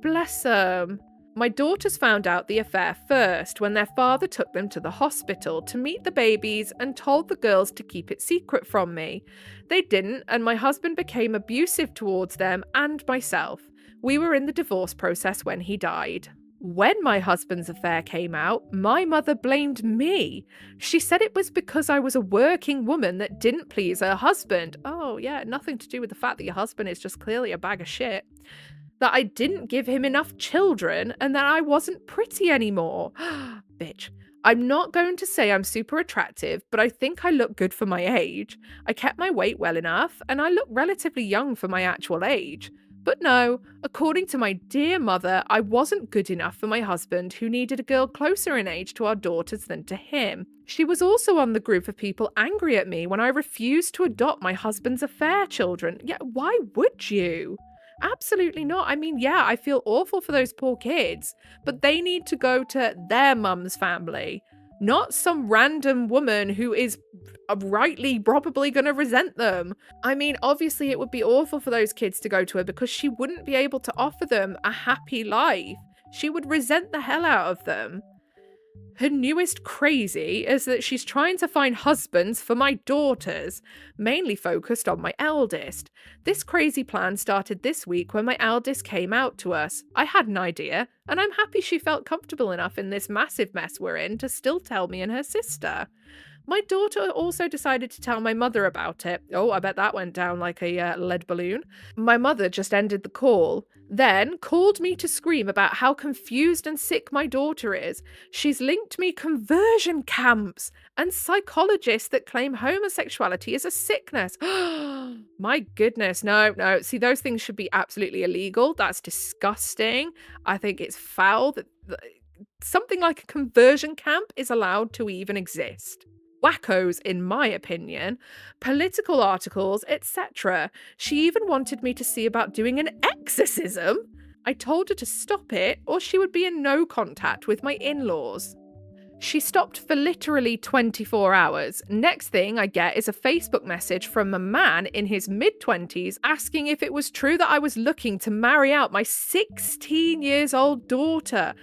bless them. My daughters found out the affair first when their father took them to the hospital to meet the babies and told the girls to keep it secret from me. They didn't, and my husband became abusive towards them and myself. We were in the divorce process when he died. When my husband's affair came out, my mother blamed me. She said it was because I was a working woman that didn't please her husband. Oh yeah, nothing to do with the fact that your husband is just clearly a bag of shit. That I didn't give him enough children and that I wasn't pretty anymore. Bitch. I'm not going to say I'm super attractive, but I think I look good for my age. I kept my weight well enough, and I look relatively young for my actual age. But no, according to my dear mother, I wasn't good enough for my husband, who needed a girl closer in age to our daughters than to him. She was also on the group of people angry at me when I refused to adopt my husband's affair children. Yeah, why would you? Absolutely not. I mean, yeah, I feel awful for those poor kids, but they need to go to their mum's family, not some random woman who is rightly probably going to resent them. I mean, obviously, it would be awful for those kids to go to her because she wouldn't be able to offer them a happy life. She would resent the hell out of them. Her newest crazy is that she's trying to find husbands for my daughters, mainly focused on my eldest. This crazy plan started this week when my eldest came out to us. I had an idea, and I'm happy she felt comfortable enough in this massive mess we're in to still tell me and her sister. My daughter also decided to tell my mother about it. Oh, I bet that went down like a lead balloon. My mother just ended the call, then called me to scream about how confused and sick my daughter is. She's linked me conversion camps and psychologists that claim homosexuality is a sickness. My goodness, no, no. See, those things should be absolutely illegal. That's disgusting. I think it's foul that something like a conversion camp is allowed to even exist. Wackos, in my opinion, political articles, etc. She even wanted me to see about doing an exorcism. I told her to stop it, or she would be in no contact with my in-laws. She stopped for literally 24 hours. Next thing I get is a Facebook message from a man in his mid-20s asking if it was true that I was looking to marry out my 16 years old daughter.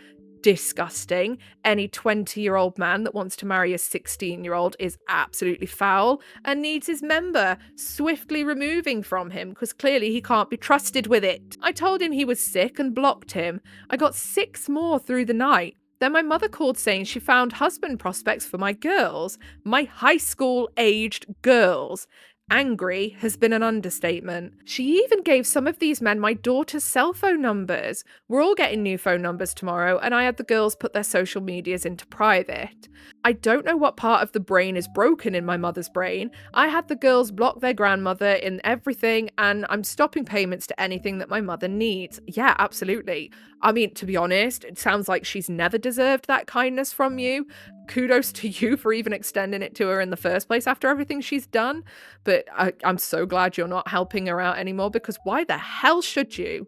Disgusting. Any 20-year-old man that wants to marry a 16-year-old is absolutely foul and needs his member swiftly removing from him because clearly he can't be trusted with it. I told him he was sick and blocked him. I got 6 more through the night. Then my mother called saying she found husband prospects for my girls, my high school aged girls. Angry has been an understatement. She even gave some of these men my daughter's cell phone numbers. We're all getting new phone numbers tomorrow, and I had the girls put their social medias into private. I don't know what part of the brain is broken in my mother's brain. I had the girls block their grandmother in everything, and I'm stopping payments to anything that my mother needs. Yeah, absolutely. I mean, to be honest, it sounds like she's never deserved that kindness from you. Kudos to you for even extending it to her in the first place after everything she's done. But I'm so glad you're not helping her out anymore, because why the hell should you?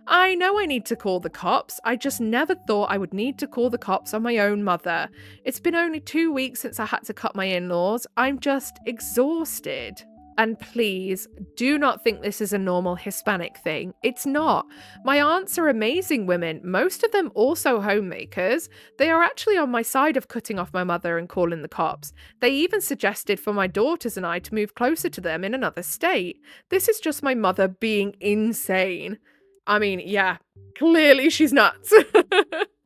I know I need to call the cops. I just never thought I would need to call the cops on my own mother. It's been only 2 weeks since I had to cut my in-laws. I'm just exhausted. And please, do not think this is a normal Hispanic thing. It's not. My aunts are amazing women, most of them also homemakers. They are actually on my side of cutting off my mother and calling the cops. They even suggested for my daughters and I to move closer to them in another state. This is just my mother being insane. I mean, yeah, clearly she's nuts.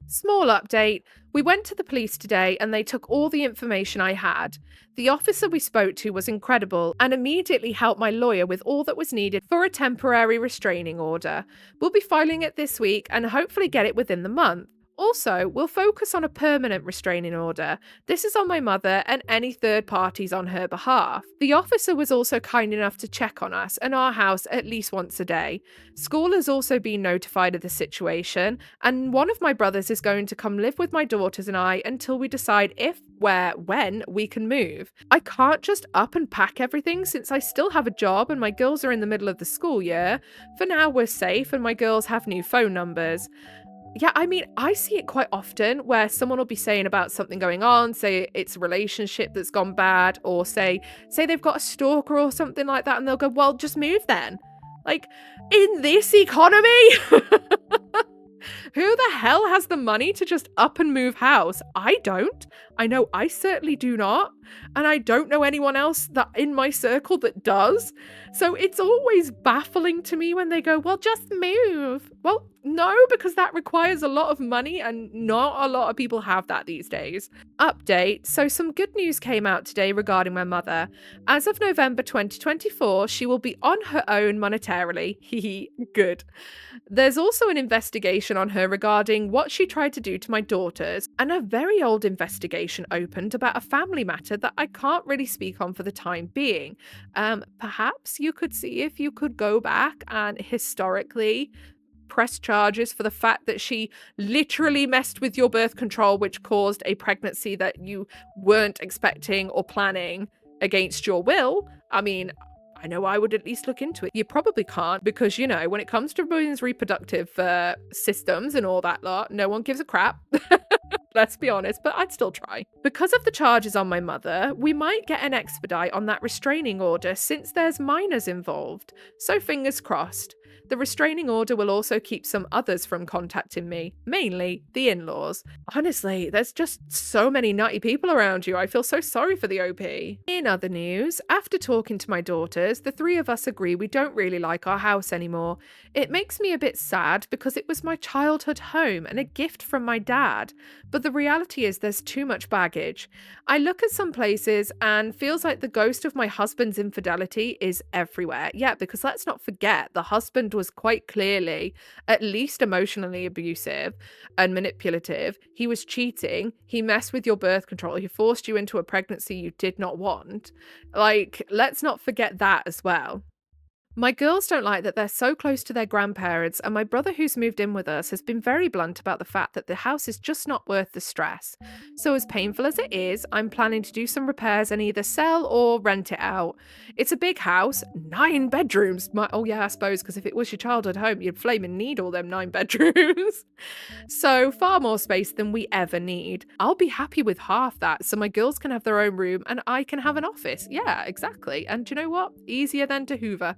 Small update. We went to the police today and they took all the information I had. The officer we spoke to was incredible and immediately helped my lawyer with all that was needed for a temporary restraining order. We'll be filing it this week and hopefully get it within the month. Also, we'll focus on a permanent restraining order. This is on my mother and any third parties on her behalf. The officer was also kind enough to check on us and our house at least once a day. School has also been notified of the situation, and one of my brothers is going to come live with my daughters and I until we decide if, where, when we can move. I can't just up and pack everything since I still have a job and my girls are in the middle of the school year. For now, we're safe and my girls have new phone numbers. Yeah, I mean, I see it quite often where someone will be saying about something going on, say it's a relationship that's gone bad, or say they've got a stalker or something like that, and they'll go, well, just move then. Like, in this economy? Who the hell has the money to just up and move house? I don't. I know I certainly do not. And I don't know anyone else that in my circle that does. So it's always baffling to me when they go, well, just move. Well, no, because that requires a lot of money and not a lot of people have that these days. Update. So some good news came out today regarding my mother. As of November 2024, she will be on her own monetarily. Hehe, good. There's also an investigation on her regarding what she tried to do to my daughters, and a very old investigation opened about a family matter that I can't really speak on for the time being. Perhaps you could see if you could go back and historically press charges for the fact that she literally messed with your birth control, which caused a pregnancy that you weren't expecting or planning against your will. I mean, I know I would at least look into it. You probably can't because, you know, when it comes to women's reproductive systems and all that lot, no one gives a crap. Let's be honest, but I'd still try. Because of the charges on my mother, we might get an expedite on that restraining order since there's minors involved. So fingers crossed. The restraining order will also keep some others from contacting me, mainly the in-laws. Honestly, there's just so many nutty people around you. I feel so sorry for the OP. In other news, after talking to my daughters, the three of us agree we don't really like our house anymore. It makes me a bit sad because it was my childhood home and a gift from my dad. But the reality is there's too much baggage. I look at some places and feels like the ghost of my husband's infidelity is everywhere. Yeah, because let's not forget the husband was quite clearly at least emotionally abusive and manipulative. He was cheating. He messed with your birth control. He forced you into a pregnancy you did not want. Like, let's not forget that as well. My girls don't like that they're so close to their grandparents, and my brother, who's moved in with us, has been very blunt about the fact that the house is just not worth the stress. So, as painful as it is, I'm planning to do some repairs and either sell or rent it out. It's a big house, 9 bedrooms. Oh, yeah, I suppose, because if it was your childhood home, you'd flaming need all them 9 bedrooms. So, far more space than we ever need. I'll be happy with half that so my girls can have their own room and I can have an office. Yeah, exactly. And do you know what? Easier than to hoover.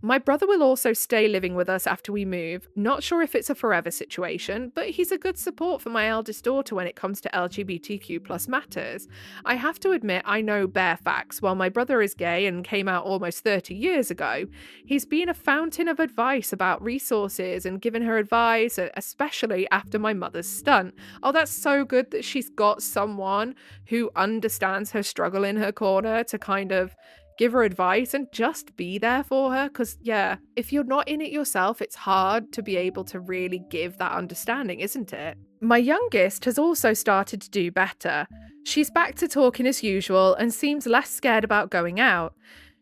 My brother will also stay living with us after we move. Not sure if it's a forever situation, but he's a good support for my eldest daughter when it comes to LGBTQ plus matters. I have to admit I know bare facts. While my brother is gay and came out almost 30 years ago, he's been a fountain of advice about resources and given her advice, especially after my mother's stunt. Oh, that's so good that she's got someone who understands her struggle in her corner to kind of give her advice and just be there for her. Because, yeah, if you're not in it yourself, it's hard to be able to really give that understanding, isn't it? My youngest has also started to do better. She's back to talking as usual and seems less scared about going out.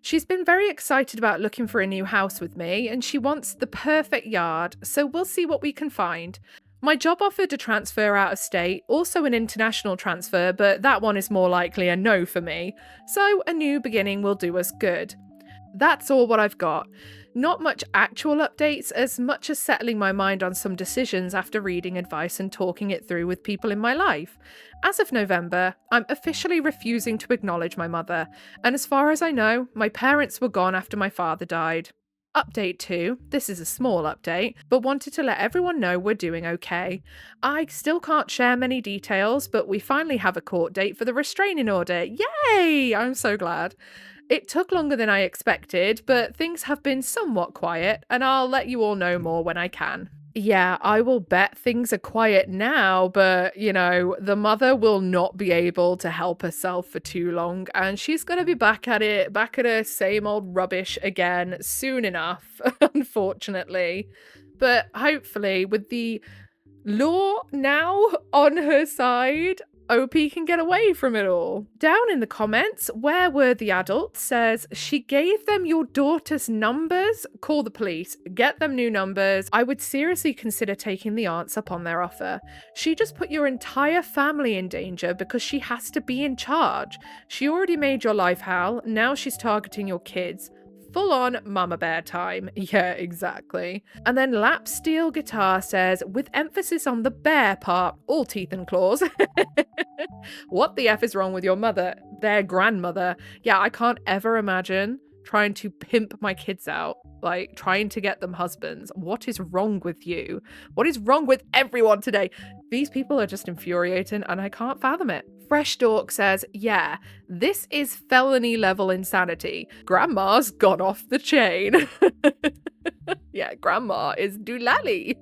She's been very excited about looking for a new house with me, and she wants the perfect yard, so we'll see what we can find. My job offered a transfer out of state, also an international transfer, but that one is more likely a no for me. So a new beginning will do us good. That's all what I've got. Not much actual updates, as much as settling my mind on some decisions after reading advice and talking it through with people in my life. As of November, I'm officially refusing to acknowledge my mother, and as far as I know, my parents were gone after my father died. Update 2. This is a small update, but wanted to let everyone know we're doing okay. I still can't share many details, but we finally have a court date for the restraining order. Yay! I'm so glad. It took longer than I expected, but things have been somewhat quiet, and I'll let you all know more when I can. Yeah, I will bet things are quiet now, but, you know, the mother will not be able to help herself for too long, and she's going to be back at her same old rubbish again soon enough, unfortunately. But hopefully, with the law now on her side, OP can get away from it all. Down in the comments, Where Were the Adults says, she gave them your daughter's numbers. Call the police. Get them new numbers. I would seriously consider taking the aunts up on their offer. She just put your entire family in danger because she has to be in charge. She already made your life hell. Now she's targeting your kids. Full on mama bear time. Yeah, exactly. And then Lap Steel Guitar says, with emphasis on the bear part, all teeth and claws. What the F is wrong with your mother? Their grandmother. Yeah, I can't ever imagine trying to pimp my kids out, like trying to get them husbands. What is wrong with you? What is wrong with everyone today? These people are just infuriating and I can't fathom it. Fresh Dork says, yeah, this is felony level insanity. Grandma's gone off the chain. Yeah, grandma is doolally.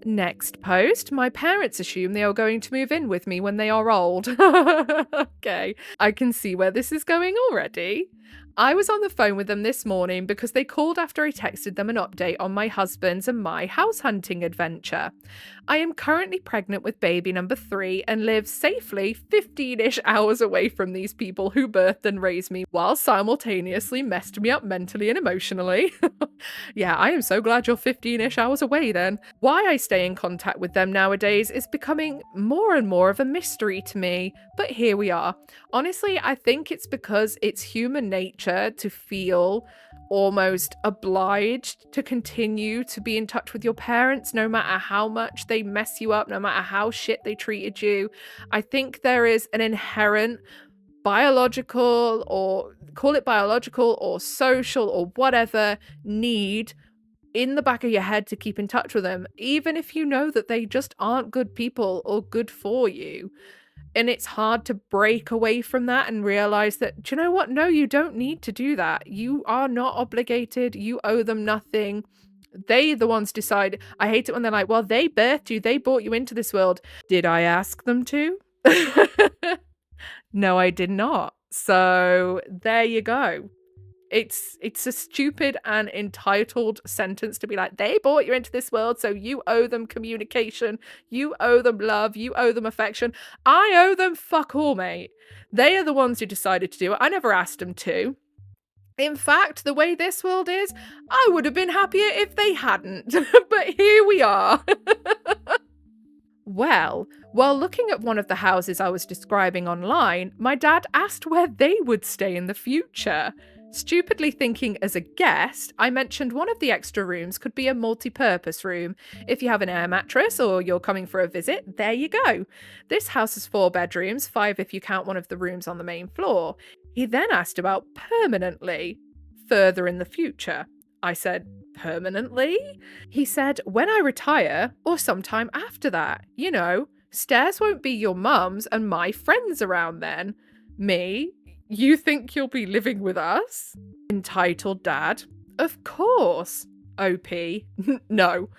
Next post, my parents assume they are going to move in with me when they are old. Okay, I can see where this is going already. I was on the phone with them this morning because they called after I texted them an update on my husband's and my house hunting adventure. I am currently pregnant with baby number 3 and live safely 15-ish hours away from these people who birthed and raised me while simultaneously messed me up mentally and emotionally. Yeah, I am so glad you're 15-ish hours away then. Why I stay in contact with them nowadays is becoming more and more of a mystery to me, but here we are. Honestly, I think it's because it's human nature nature to feel almost obliged to continue to be in touch with your parents, no matter how much they mess you up, no matter how shit they treated you. I think there is an inherent biological, or call it biological or social or whatever, need in the back of your head to keep in touch with them, even if you know that they just aren't good people or good for you. And it's hard to break away from that and realize that, do you know what? No, you don't need to do that. You are not obligated. You owe them nothing. They the ones decide. I hate it when they're like, well, they birthed you. They brought you into this world. Did I ask them to? No, I did not. So there you go. It's a stupid and entitled sentence to be like, they brought you into this world, so you owe them communication, you owe them love, you owe them affection. I owe them fuck all, mate. They are the ones who decided to do it. I never asked them to. In fact, the way this world is, I would have been happier if they hadn't. But here we are. Well, while looking at one of the houses I was describing online, my dad asked where they would stay in the future. Stupidly thinking as a guest, I mentioned one of the extra rooms could be a multi-purpose room. If you have an air mattress or you're coming for a visit, there you go. This house has 4 bedrooms, 5 if you count one of the rooms on the main floor. He then asked about permanently, further in the future. I said, permanently? He said, when I retire, or sometime after that. You know, stairs won't be your mum's and my friends around then. Me? You think you'll be living with us? Entitled Dad. Of course. OP. No.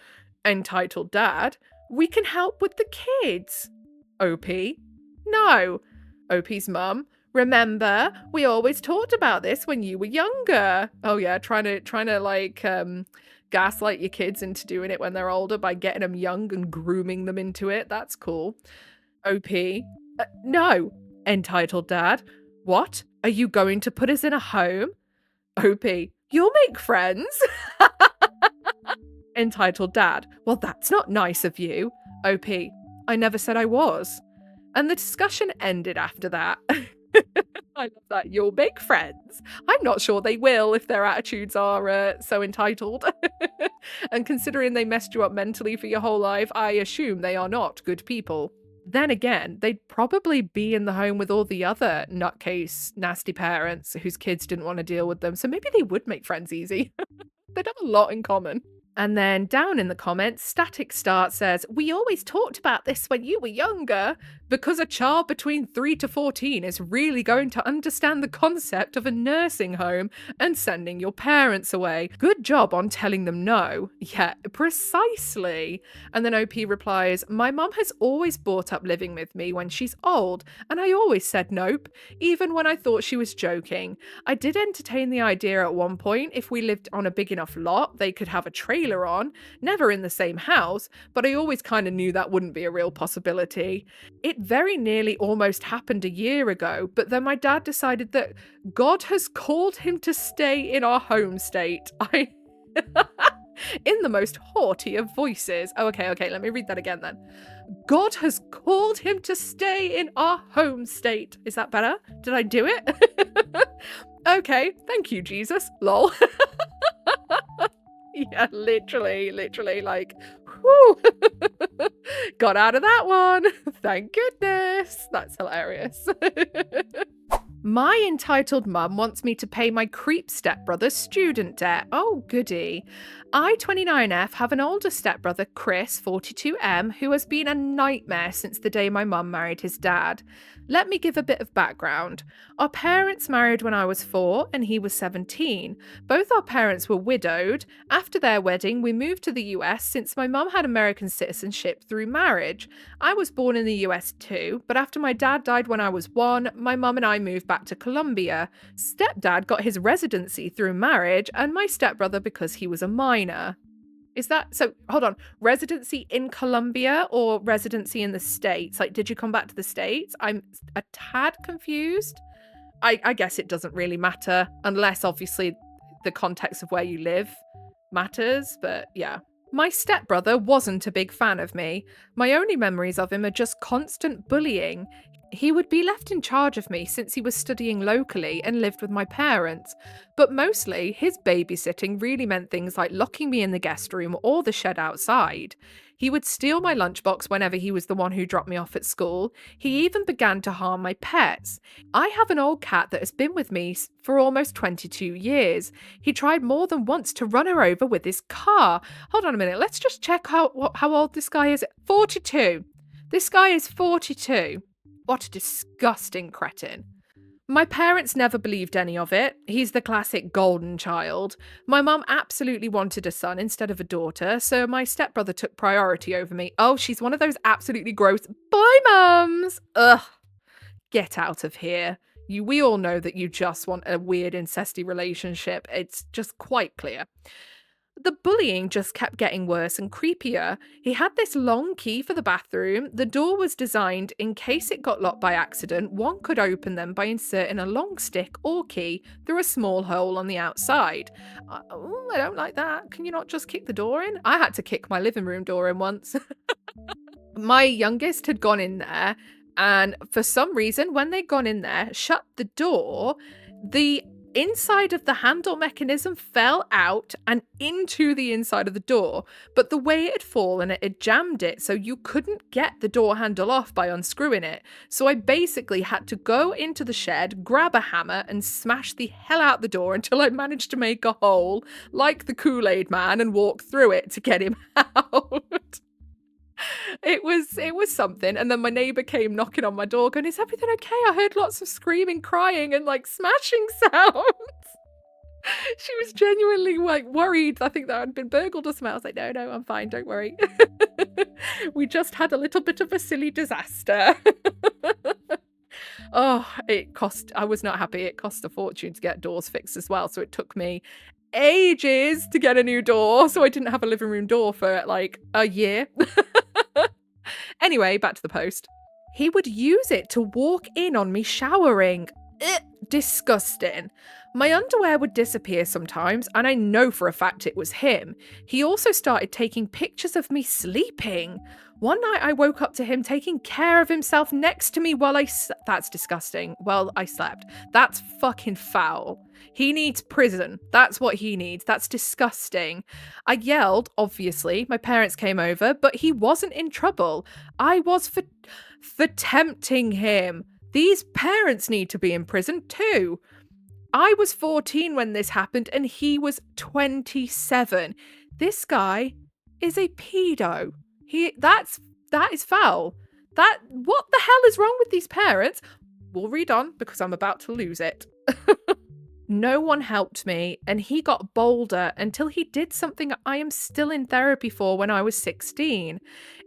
Entitled Dad. We can help with the kids. OP. No. OP's mum. Remember, we always talked about this when you were younger. Oh yeah, trying to like gaslight your kids into doing it when they're older by getting them young and grooming them into it. That's cool. OP. No. Entitled Dad. What? Are you going to put us in a home? OP. You'll make friends. Entitled Dad. Well, that's not nice of you. OP. I never said I was. And the discussion ended after that. I love that. You'll make friends. I'm not sure they will if their attitudes are so entitled. And considering they messed you up mentally for your whole life, I assume they are not good people. Then again, they'd probably be in the home with all the other nutcase, nasty parents whose kids didn't want to deal with them. So maybe they would make friends easy. They'd have a lot in common. And then down in the comments, Static Start says, we always talked about this when you were younger, because a child between 3 to 14 is really going to understand the concept of a nursing home and sending your parents away. Good job on telling them no. Yeah, precisely. And then OP replies, my mum has always brought up living with me when she's old, and I always said nope, even when I thought she was joking. I did entertain the idea at one point if we lived on a big enough lot, they could have a trailer on, never in the same house, but I always kind of knew that wouldn't be a real possibility. It very nearly almost happened a year ago, but then my dad decided that God has called him to stay in our home state. In the most haughty of voices. Oh, okay, let me read that again then. God has called him to stay in our home state. Is that better? Did I do it? Okay, thank you, Jesus. Lol. Yeah, literally, like, whew. Got out of that one. Thank goodness. That's hilarious. My entitled mum wants me to pay my creep stepbrother's student debt. Oh, goody. I, 29F, have an older stepbrother, Chris, 42M, who has been a nightmare since the day my mum married his dad. Let me give a bit of background. Our parents married when I was 4 and he was 17. Both our parents were widowed. After their wedding, we moved to the US since my mum had American citizenship through marriage. I was born in the US too, but after my dad died when I was 1, my mum and I moved back to Colombia. Stepdad got his residency through marriage and my stepbrother because he was a minor. Is that, so hold on, residency in Colombia or residency in the States? Like, did you come back to the States? I'm a tad confused. I guess it doesn't really matter unless obviously the context of where you live matters, but yeah. My stepbrother wasn't a big fan of me. My only memories of him are just constant bullying. He would be left in charge of me since he was studying locally and lived with my parents, but mostly his babysitting really meant things like locking me in the guest room or the shed outside. He would steal my lunchbox whenever he was the one who dropped me off at school. He even began to harm my pets. I have an old cat that has been with me for almost 22 years. He tried more than once to run her over with his car. Hold on a minute, let's just check how old this guy is. 42. This guy is 42. What a disgusting cretin. My parents never believed any of it. He's the classic golden child. My mum absolutely wanted a son instead of a daughter, so my stepbrother took priority over me. Oh, she's one of those absolutely gross bye mums. Ugh. Get out of here. We all know that you just want a weird incesty relationship. It's just quite clear. The bullying just kept getting worse and creepier. He had this long key for the bathroom. The door was designed in case it got locked by accident. One could open them by inserting a long stick or key through a small hole on the outside. Oh, I don't like that. Can you not just kick the door in? I had to kick my living room door in once. My youngest had gone in there, and for some reason, when they'd gone in there, shut the door, the inside of the handle mechanism fell out and into the inside of the door, but the way it had fallen, it had jammed it, so you couldn't get the door handle off by unscrewing it. So I basically had to go into the shed, grab a hammer, and smash the hell out the door until I managed to make a hole, like the Kool-Aid man, and walk through it to get him out. It was something, and then my neighbour came knocking on my door going, "Is everything okay? I heard lots of screaming, crying, and like smashing sounds." She was genuinely like worried. I think that I'd been burgled or something. I was like, no, I'm fine, don't worry. We just had a little bit of a silly disaster. Oh, I was not happy. It cost a fortune to get doors fixed as well, so it took me ages to get a new door, so I didn't have a living room door for like a year. Anyway, back to the post. He would use it to walk in on me showering. Disgusting. My underwear would disappear sometimes, and I know for a fact it was him. He also started taking pictures of me sleeping. One night I woke up to him taking care of himself next to me while that's disgusting. Well, I slept. That's fucking foul. He needs prison. That's what he needs. That's disgusting. I yelled, obviously. My parents came over, but he wasn't in trouble. I was for tempting him. These parents need to be in prison too. I was 14 when this happened and he was 27. This guy is a pedo. That is foul. What the hell is wrong with these parents? We'll read on because I'm about to lose it. No one helped me, and he got bolder until he did something I am still in therapy for when I was 16.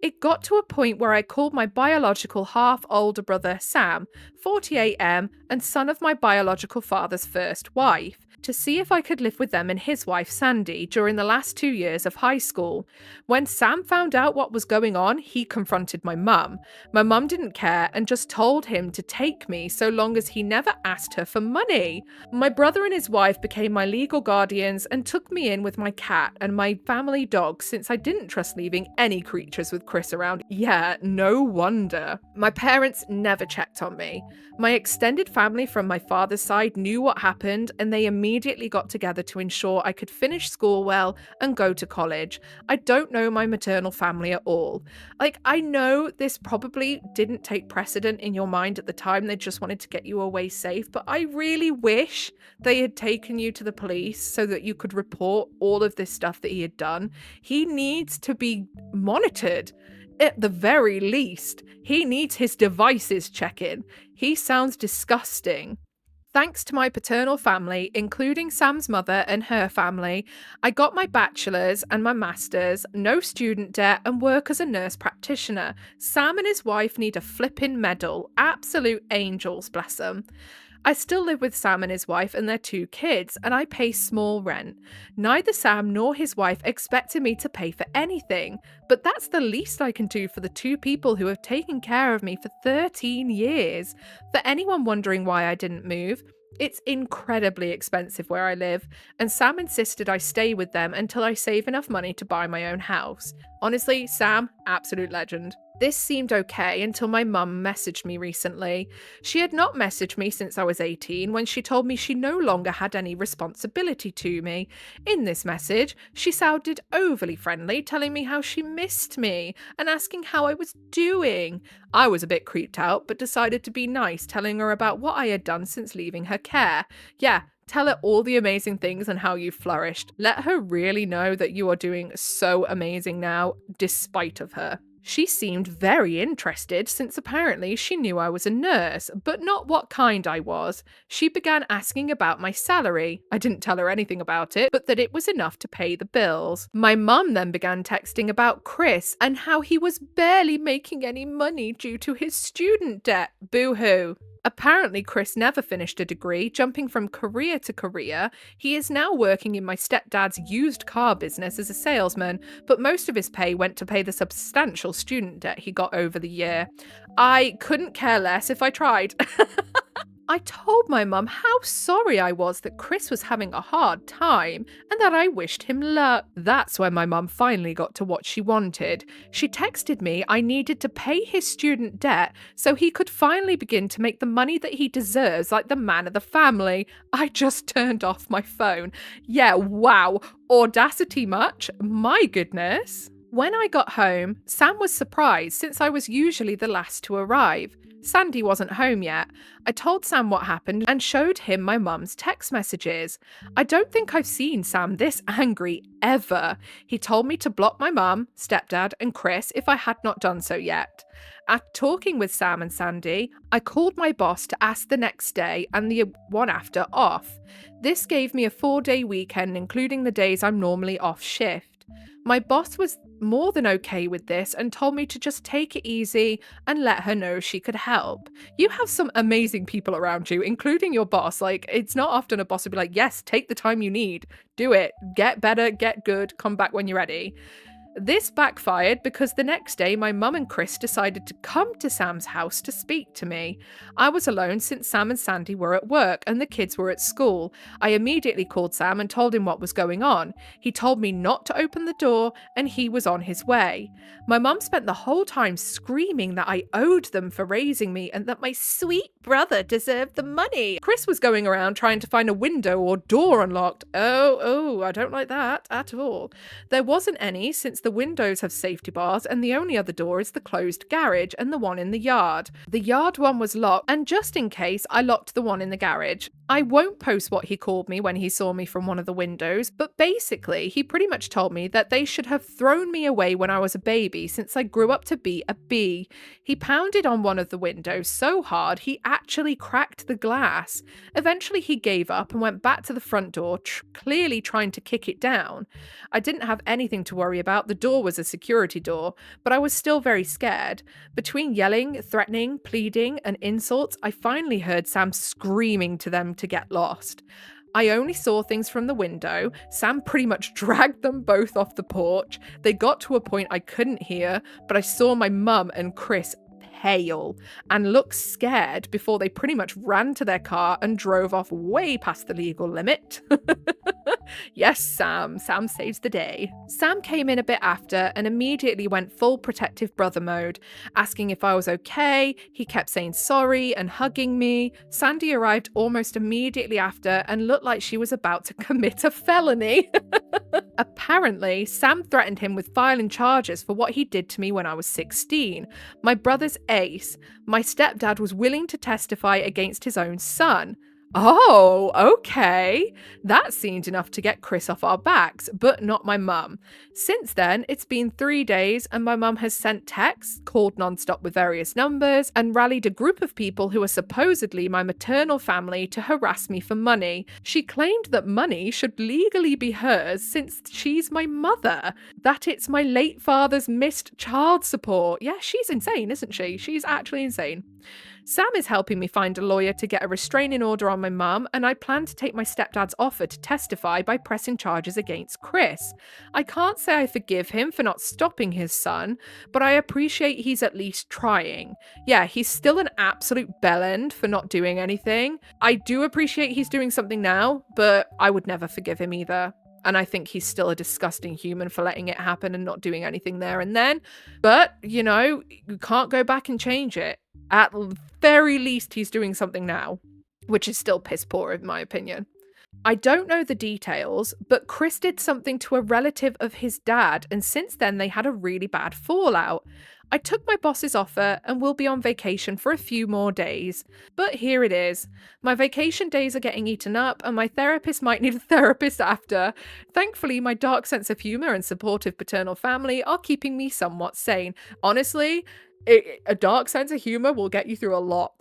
It got to a point where I called my biological half older brother Sam, 48M, and son of my biological father's first wife, to see if I could live with them and his wife Sandy during the last 2 years of high school. When Sam found out what was going on, he confronted my mum. My mum didn't care and just told him to take me so long as he never asked her for money. My brother and his wife became my legal guardians and took me in with my cat and my family dog since I didn't trust leaving any creatures with Chris around. Yeah, no wonder. My parents never checked on me. My extended family from my father's side knew what happened, and they immediately got together to ensure I could finish school well and go to college. I don't know my maternal family at all. I know this probably didn't take precedent in your mind at the time. They just wanted to get you away safe, but I really wish they had taken you to the police so that you could report all of this stuff that he had done. He needs to be monitored. At the very least, he needs his devices checking. He sounds disgusting. Thanks to my paternal family, including Sam's mother and her family, I got my bachelor's and my master's, no student debt, and work as a nurse practitioner. Sam and his wife need a flippin' medal. Absolute angels, bless them. I still live with Sam and his wife and their 2 kids, and I pay small rent. Neither Sam nor his wife expected me to pay for anything, but that's the least I can do for the 2 people who have taken care of me for 13 years. For anyone wondering why I didn't move, it's incredibly expensive where I live, and Sam insisted I stay with them until I save enough money to buy my own house. Honestly, Sam, absolute legend. This seemed okay until my mum messaged me recently. She had not messaged me since I was 18 when she told me she no longer had any responsibility to me. In this message, she sounded overly friendly, telling me how she missed me and asking how I was doing. I was a bit creeped out, but decided to be nice, telling her about what I had done since leaving her care. Yeah, tell her all the amazing things and how you flourished. Let her really know that you are doing so amazing now, despite of her. She seemed very interested since apparently she knew I was a nurse, but not what kind I was. She began asking about my salary. I didn't tell her anything about it, but that it was enough to pay the bills. My mum then began texting about Chris and how he was barely making any money due to his student debt. Boo-hoo. Apparently, Chris never finished a degree, jumping from career to career. He is now working in my stepdad's used car business as a salesman, but most of his pay went to pay the substantial student debt he got over the year. I couldn't care less if I tried. I told my mum how sorry I was that Chris was having a hard time and that I wished him luck. That's when my mum finally got to what she wanted. She texted me I needed to pay his student debt so he could finally begin to make the money that he deserves like the man of the family. I just turned off my phone. Yeah, wow. Audacity much? My goodness. When I got home, Sam was surprised since I was usually the last to arrive. Sandy wasn't home yet. I told Sam what happened and showed him my mum's text messages. I don't think I've seen Sam this angry ever. He told me to block my mum, stepdad, and Chris if I had not done so yet. After talking with Sam and Sandy, I called my boss to ask the next day and the one after off. This gave me a 4-day weekend, including the days I'm normally off shift. My boss was more than okay with this and told me to just take it easy and let her know she could help. You have some amazing people around you, including your boss. Like, it's not often a boss would be like, yes, take the time you need, do it, get better, get good, come back when you're ready. This backfired because the next day my mum and Chris decided to come to Sam's house to speak to me. I was alone since Sam and Sandy were at work and the kids were at school. I immediately called Sam and told him what was going on. He told me not to open the door and he was on his way. My mum spent the whole time screaming that I owed them for raising me and that my sweet brother deserved the money. Chris was going around trying to find a window or door unlocked. Oh, I don't like that at all. There wasn't any since the windows have safety bars and the only other door is the closed garage and the one in the yard. The yard one was locked and just in case I locked the one in the garage. I won't post what he called me when he saw me from one of the windows, but basically he pretty much told me that they should have thrown me away when I was a baby since I grew up to be a bee. He pounded on one of the windows so hard he actually cracked the glass. Eventually he gave up and went back to the front door, clearly trying to kick it down. I didn't have anything to worry about. The door was a security door, but I was still very scared. Between yelling, threatening, pleading, and insults, I finally heard Sam screaming to them to get lost. I only saw things from the window. Sam pretty much dragged them both off the porch. They got to a point I couldn't hear, but I saw my mum and Chris pale and looked scared before they pretty much ran to their car and drove off way past the legal limit. Yes, Sam saves the day. Sam came in a bit after and immediately went full protective brother mode, asking if I was okay. He kept saying sorry and hugging me. Sandy arrived almost immediately after and looked like she was about to commit a felony. Apparently, Sam threatened him with filing charges for what he did to me when I was 16. My brother's ace. My stepdad was willing to testify against his own son. Oh, okay. That seemed enough to get Chris off our backs, but not my mum. Since then, it's been 3 days and my mum has sent texts, called nonstop with various numbers, and rallied a group of people who are supposedly my maternal family to harass me for money. She claimed that money should legally be hers since she's my mother, that it's my late father's missed child support. Yeah, she's insane, isn't she? She's actually insane. Sam is helping me find a lawyer to get a restraining order on my mum, and I plan to take my stepdad's offer to testify by pressing charges against Chris. I can't say I forgive him for not stopping his son, but I appreciate he's at least trying. Yeah, he's still an absolute bellend for not doing anything. I do appreciate he's doing something now, but I would never forgive him either. And I think he's still a disgusting human for letting it happen and not doing anything there and then. But, you know, you can't go back and change it. At the very least, he's doing something now, which is still piss poor in my opinion. I don't know the details, but Chris did something to a relative of his dad, and since then they had a really bad fallout. I took my boss's offer and will be on vacation for a few more days. But here it is. My vacation days are getting eaten up, and my therapist might need a therapist after. Thankfully, my dark sense of humour and supportive paternal family are keeping me somewhat sane. Honestly, a dark sense of humour will get you through a lot.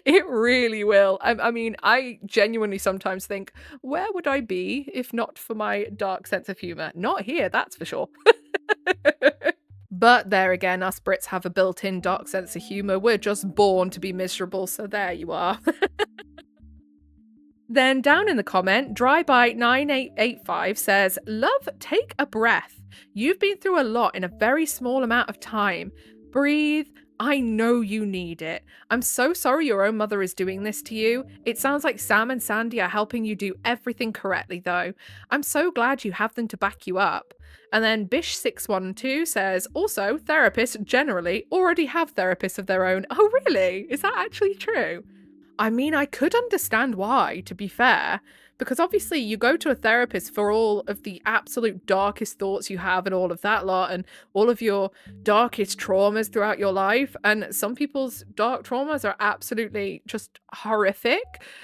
It really will. I mean, I genuinely sometimes think, where would I be if not for my dark sense of humour? Not here, that's for sure. But there again, us Brits have a built-in dark sense of humour. We're just born to be miserable, so there you are. Then down in the comment, Drybite9885 says, "Love, take a breath. You've been through a lot in a very small amount of time. Breathe. I know you need it. I'm so sorry your own mother is doing this to you. It sounds like Sam and Sandy are helping you do everything correctly, though. I'm so glad you have them to back you up." And then Bish612 says, "Also, therapists generally already have therapists of their own." Oh, really? Is that actually true? I mean, I could understand why, to be fair, because obviously you go to a therapist for all of the absolute darkest thoughts you have and all of that lot and all of your darkest traumas throughout your life. And some people's dark traumas are absolutely just horrific.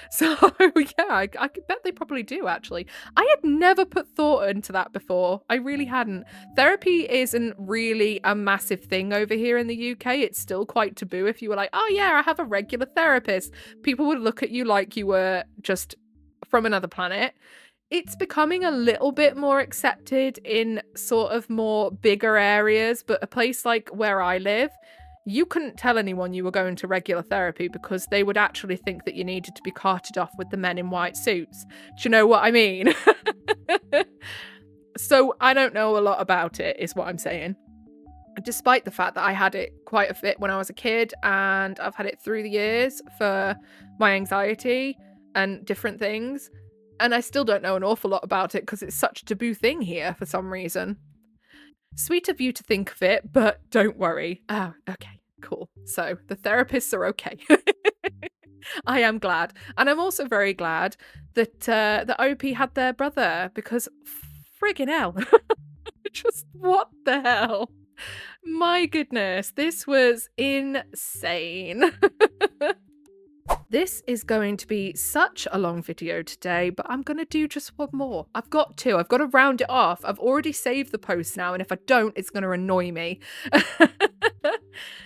So yeah, I could bet they probably do actually. I had never put thought into that before. I really hadn't. Therapy isn't really a massive thing over here in the UK. It's still quite taboo. If you were like, "Oh yeah, I have a regular therapist," people would look at you like you were just from another planet. It's becoming a little bit more accepted in sort of more bigger areas, but a place like where I live, you couldn't tell anyone you were going to regular therapy because they would actually think that you needed to be carted off with the men in white suits. Do you know what I mean? So I don't know a lot about it, is what I'm saying. Despite the fact that I had it quite a bit when I was a kid, and I've had it through the years for my anxiety and different things, and I still don't know an awful lot about it because it's such a taboo thing here for some reason. Sweet of you to think of it, but don't worry. Oh, okay, cool. So the therapists are okay. I am glad. And I'm also very glad that the OP had their brother, because friggin' hell. Just what the hell? My goodness, this was insane. This is going to be such a long video today, but I'm going to do just one more. I've got to round it off. I've already saved the post now, and if I don't, it's going to annoy me.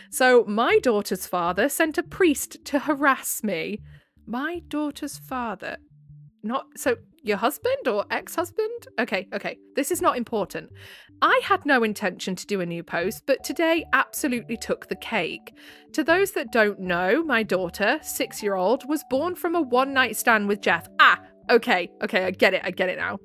So my daughter's father sent a priest to harass me. My daughter's father. Not so your husband or ex-husband? Okay. This is not important. I had no intention to do a new post, but today absolutely took the cake. To those that don't know, my daughter, 6-year-old, was born from a one-night stand with Jeff. Okay, I get it now.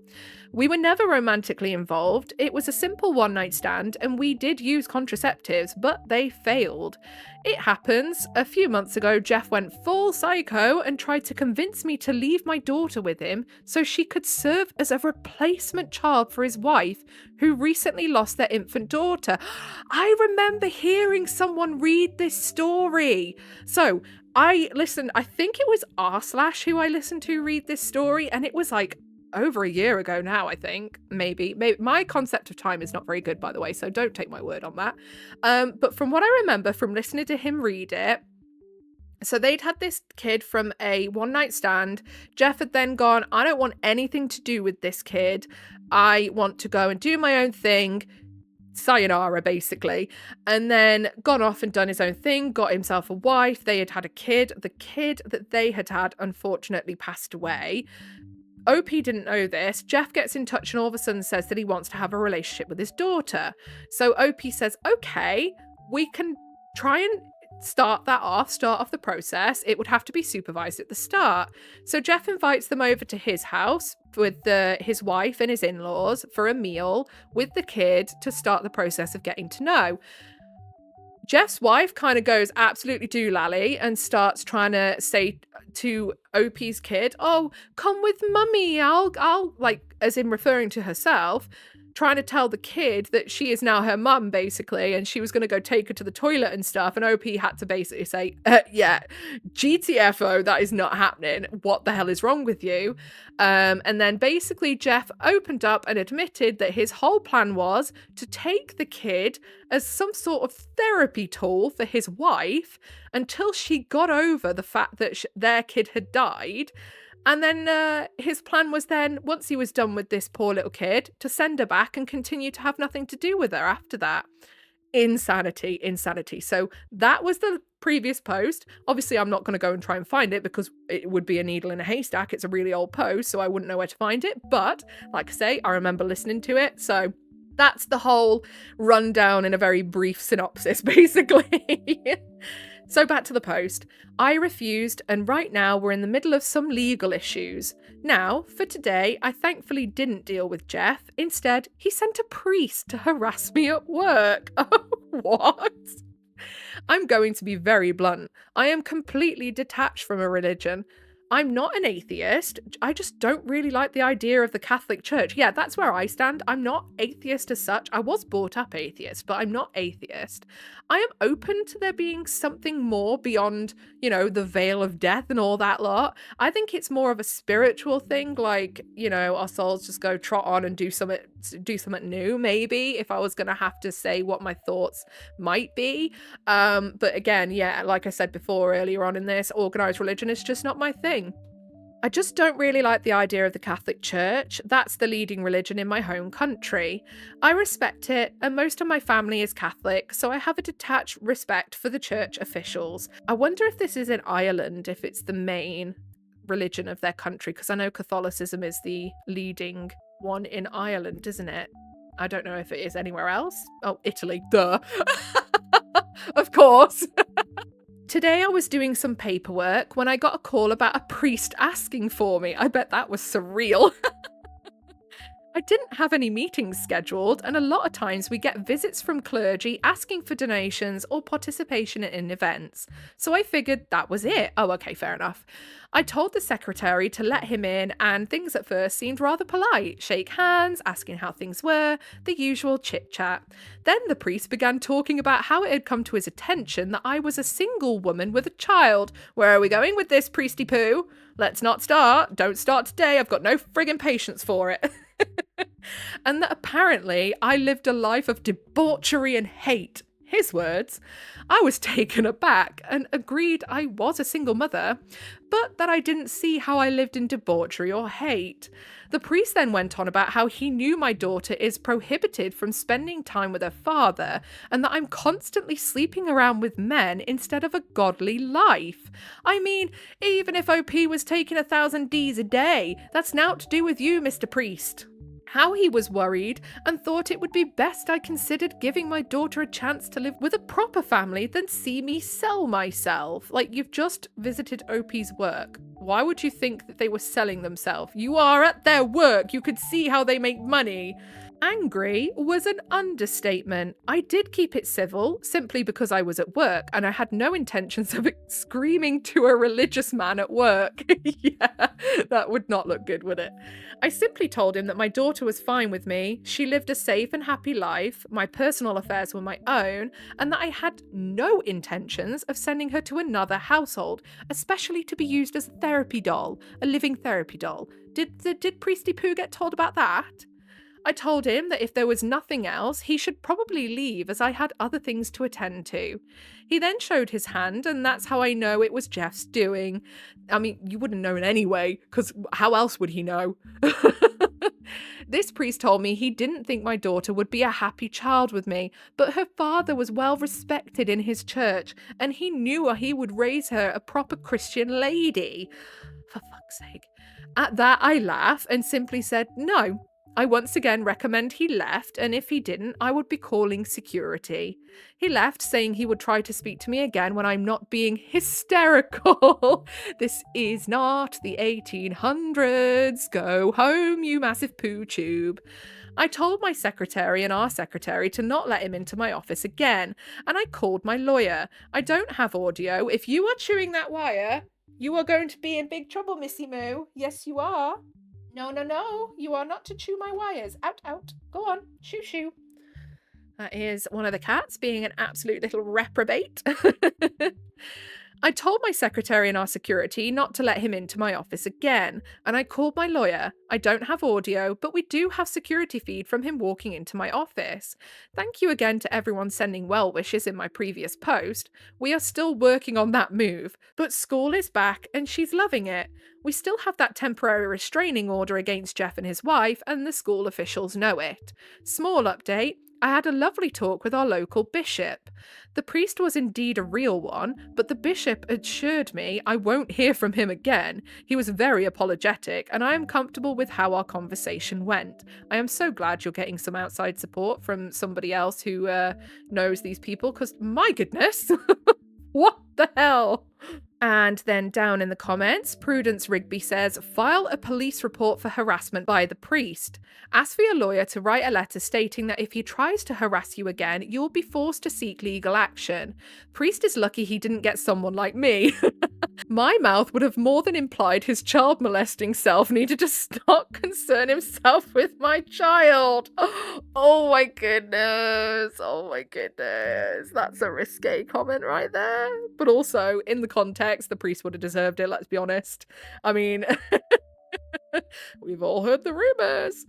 We were never romantically involved. It was a simple one-night stand, and we did use contraceptives, but they failed. It happens. A few months ago, Jeff went full psycho and tried to convince me to leave my daughter with him so she could serve as a replacement child for his wife, who recently lost their infant daughter. I remember hearing someone read this story. So I think it was r/ who I listened to read this story, and it was like over a year ago now, I think. Maybe. My concept of time is not very good, by the way, so don't take my word on that. But from what I remember from listening to him read it, so they'd had this kid from a one-night stand. Jeff had then gone, "I don't want anything to do with this kid. I want to go and do my own thing." Sayonara, basically. And then gone off and done his own thing, got himself a wife. They had had a kid. The kid that they had unfortunately passed away. OP didn't know this. Jeff gets in touch and all of a sudden says that he wants to have a relationship with his daughter. So OP says, okay, we can try and start off the process. It would have to be supervised at the start. So Jeff invites them over to his house with his wife and his in-laws for a meal with the kid to start the process of getting to know. Jeff's wife kind of goes absolutely doolally and starts trying to say to OP's kid, "Oh, come with mummy. I'll," like, as in referring to herself, trying to tell the kid that she is now her mum, basically, and she was going to go take her to the toilet and stuff. And OP had to basically say, "Yeah, GTFO, that is not happening. What the hell is wrong with you?" And then basically Jeff opened up and admitted that his whole plan was to take the kid as some sort of therapy tool for his wife until she got over the fact that their kid had died. And then his plan was then, once he was done with this poor little kid, to send her back and continue to have nothing to do with her after that. Insanity, insanity. So that was the previous post. Obviously, I'm not going to go and try and find it because it would be a needle in a haystack. It's a really old post, so I wouldn't know where to find it. But like I say, I remember listening to it. So that's the whole rundown in a very brief synopsis, basically. So back to the post. I refused, and right now we're in the middle of some legal issues. Now, for today, I thankfully didn't deal with Jeff. Instead, he sent a priest to harass me at work. Oh, what? I'm going to be very blunt. I am completely detached from a religion. I'm not an atheist. I just don't really like the idea of the Catholic Church. Yeah, that's where I stand. I'm not atheist as such. I was brought up atheist, but I'm not atheist. I am open to there being something more beyond, the veil of death and all that lot. I think it's more of a spiritual thing, like, our souls just go trot on and do something new, maybe, if I was going to have to say what my thoughts might be. But again, yeah, like I said before earlier on in this, organized religion is just not my thing. I just don't really like the idea of the Catholic Church. That's the leading religion in my home country. I respect it, and most of my family is Catholic, so I have a detached respect for the church officials. I wonder if this is in Ireland, if it's the main religion of their country, because I know Catholicism is the leading one in Ireland, isn't it? I don't know if it is anywhere else. Oh, Italy, duh. Of course. Today I was doing some paperwork when I got a call about a priest asking for me. I bet that was surreal. I didn't have any meetings scheduled, and a lot of times we get visits from clergy asking for donations or participation in events. So I figured that was it. Oh, okay, fair enough. I told the secretary to let him in, and things at first seemed rather polite. Shake hands, asking how things were, the usual chit-chat. Then the priest began talking about how it had come to his attention that I was a single woman with a child. Where are we going with this, priesty poo? Let's not start. Don't start today. I've got no friggin' patience for it. And that apparently I lived a life of debauchery and hate. His words. I was taken aback and agreed I was a single mother, but that I didn't see how I lived in debauchery or hate. The priest then went on about how he knew my daughter is prohibited from spending time with her father, and that I'm constantly sleeping around with men instead of a godly life. I mean, even if OP was taking 1,000 Ds a day, that's naught to do with you, Mr. Priest. How he was worried and thought it would be best I considered giving my daughter a chance to live with a proper family than see me sell myself. Like, you've just visited OP's work. Why would you think that they were selling themselves? You are at their work. You could see how they make money. Angry was an understatement. I did keep it civil, simply because I was at work and I had no intentions of screaming to a religious man at work. Yeah, that would not look good, would it? I simply told him that my daughter was fine with me, she lived a safe and happy life, my personal affairs were my own, and that I had no intentions of sending her to another household, especially to be used as a therapy doll, a living therapy doll. Did Priesty Poo get told about that? I told him that if there was nothing else, he should probably leave as I had other things to attend to. He then showed his hand, and that's how I know it was Jeff's doing. I mean, you wouldn't know it anyway, because how else would he know? This priest told me he didn't think my daughter would be a happy child with me, but her father was well respected in his church, and he knew he would raise her a proper Christian lady. For fuck's sake. At that, I laughed and simply said, no, I once again recommend he left, and if he didn't, I would be calling security. He left, saying he would try to speak to me again when I'm not being hysterical. This is not the 1800s. Go home, you massive poo tube. I told my secretary and our secretary to not let him into my office again, and I called my lawyer. I don't have audio. If you are chewing that wire, you are going to be in big trouble, Missy Moo. Yes, you are. No, no, no. You are not to chew my wires. Out, out. Go on. Shoo, shoo. That is one of the cats being an absolute little reprobate. I told my secretary and our security not to let him into my office again, and I called my lawyer. I don't have audio, but we do have security feed from him walking into my office. Thank you again to everyone sending well wishes in my previous post. We are still working on that move, but school is back and she's loving it. We still have that temporary restraining order against Jeff and his wife, and the school officials know it. Small update. I had a lovely talk with our local bishop. The priest was indeed a real one, but the bishop assured me I won't hear from him again. He was very apologetic, and I am comfortable with how our conversation went. I am so glad you're getting some outside support from somebody else who knows these people, because my goodness, what the hell? And then down in the comments, Prudence Rigby says, file a police report for harassment by the priest. Ask for your lawyer to write a letter stating that if he tries to harass you again, you will be forced to seek legal action. Priest is lucky he didn't get someone like me. My mouth would have more than implied his child molesting self needed to not concern himself with my child. Oh my goodness. Oh my goodness. That's a risque comment right there. But also, in the context, the priest would have deserved it, let's be honest. I mean, we've all heard the rumours.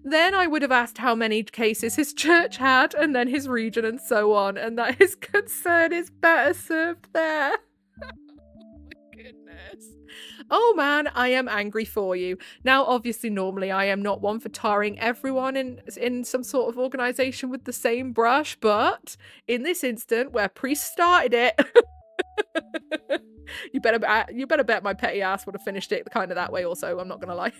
Then I would have asked how many cases his church had, and then his region and so on, and that his concern is better served there. Goodness. Oh man, I am angry for you. Now, obviously, normally I am not one for tarring everyone in some sort of organisation with the same brush, but in this instant where priest started it, you better bet my petty ass would have finished it kind of that way also, I'm not gonna lie.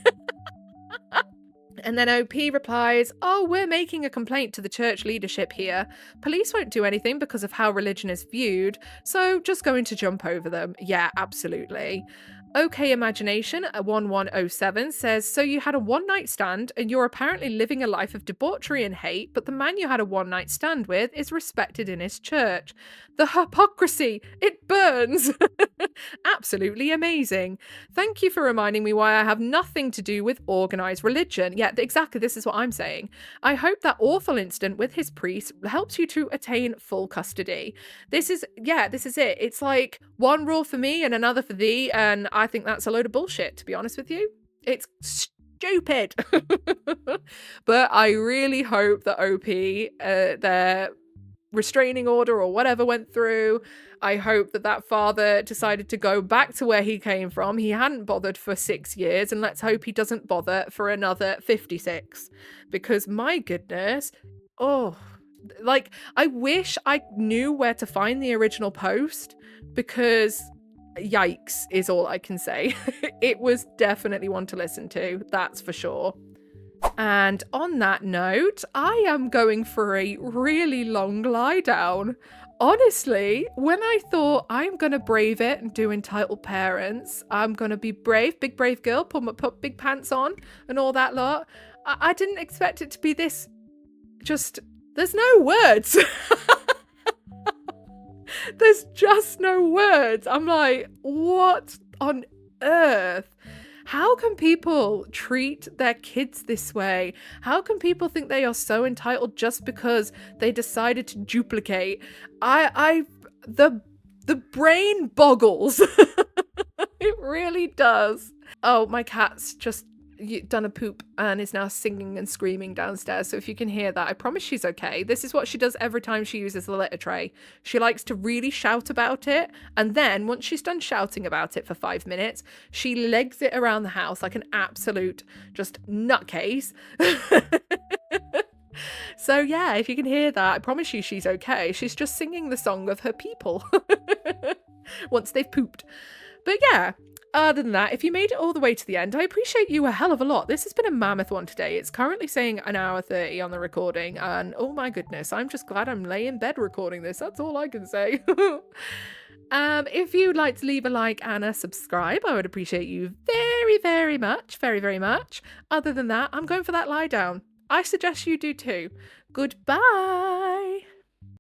And then OP replies, oh, we're making a complaint to the church leadership here. Police won't do anything because of how religion is viewed, so just going to jump over them. Yeah, absolutely. OK Imagination at 1107 says, so you had a one-night stand and you're apparently living a life of debauchery and hate, but the man you had a one-night stand with is respected in his church. The hypocrisy! It burns! Absolutely amazing. Thank you for reminding me why I have nothing to do with organised religion. Yeah, exactly, this is what I'm saying. I hope that awful incident with his priest helps you to attain full custody. This is it. It's like one rule for me and another for thee, and I think that's a load of bullshit, to be honest with you. It's stupid. But I really hope that OP, their restraining order or whatever went through. I hope that father decided to go back to where he came from. He hadn't bothered for 6 years, and let's hope he doesn't bother for another 56. Because my goodness, like, I wish I knew where to find the original post, because yikes is all I can say. It was definitely one to listen to, that's for sure. And on that note, I am going for a really long lie down. Honestly, when I thought I'm going to brave it and do Entitled Parents, I'm going to be brave, big brave girl, put big pants on and all that lot, I didn't expect it to be this, just, there's no words. There's just no words. I'm like, what on earth? How can people treat their kids this way? How can people think they are so entitled just because they decided to duplicate? The brain boggles. It really does. Oh, my cat's just done a poop and is now singing and screaming downstairs, so if you can hear that, I promise she's okay. This is what she does every time she uses the litter tray. She likes to really shout about it, and then once she's done shouting about it for 5 minutes, she legs it around the house like an absolute just nutcase. So yeah, if you can hear that, I promise you she's okay. She's just singing the song of her people once they've pooped. But yeah, Other than that, if you made it all the way to the end, I appreciate you a hell of a lot. This has been a mammoth one today. It's currently saying an hour 30 on the recording, and oh my goodness, I'm just glad I'm laying in bed recording this. That's all I can say. If you'd like to leave a like and a subscribe, I would appreciate you very, very much. Very, very much. Other than that, I'm going for that lie down. I suggest you do too. Goodbye.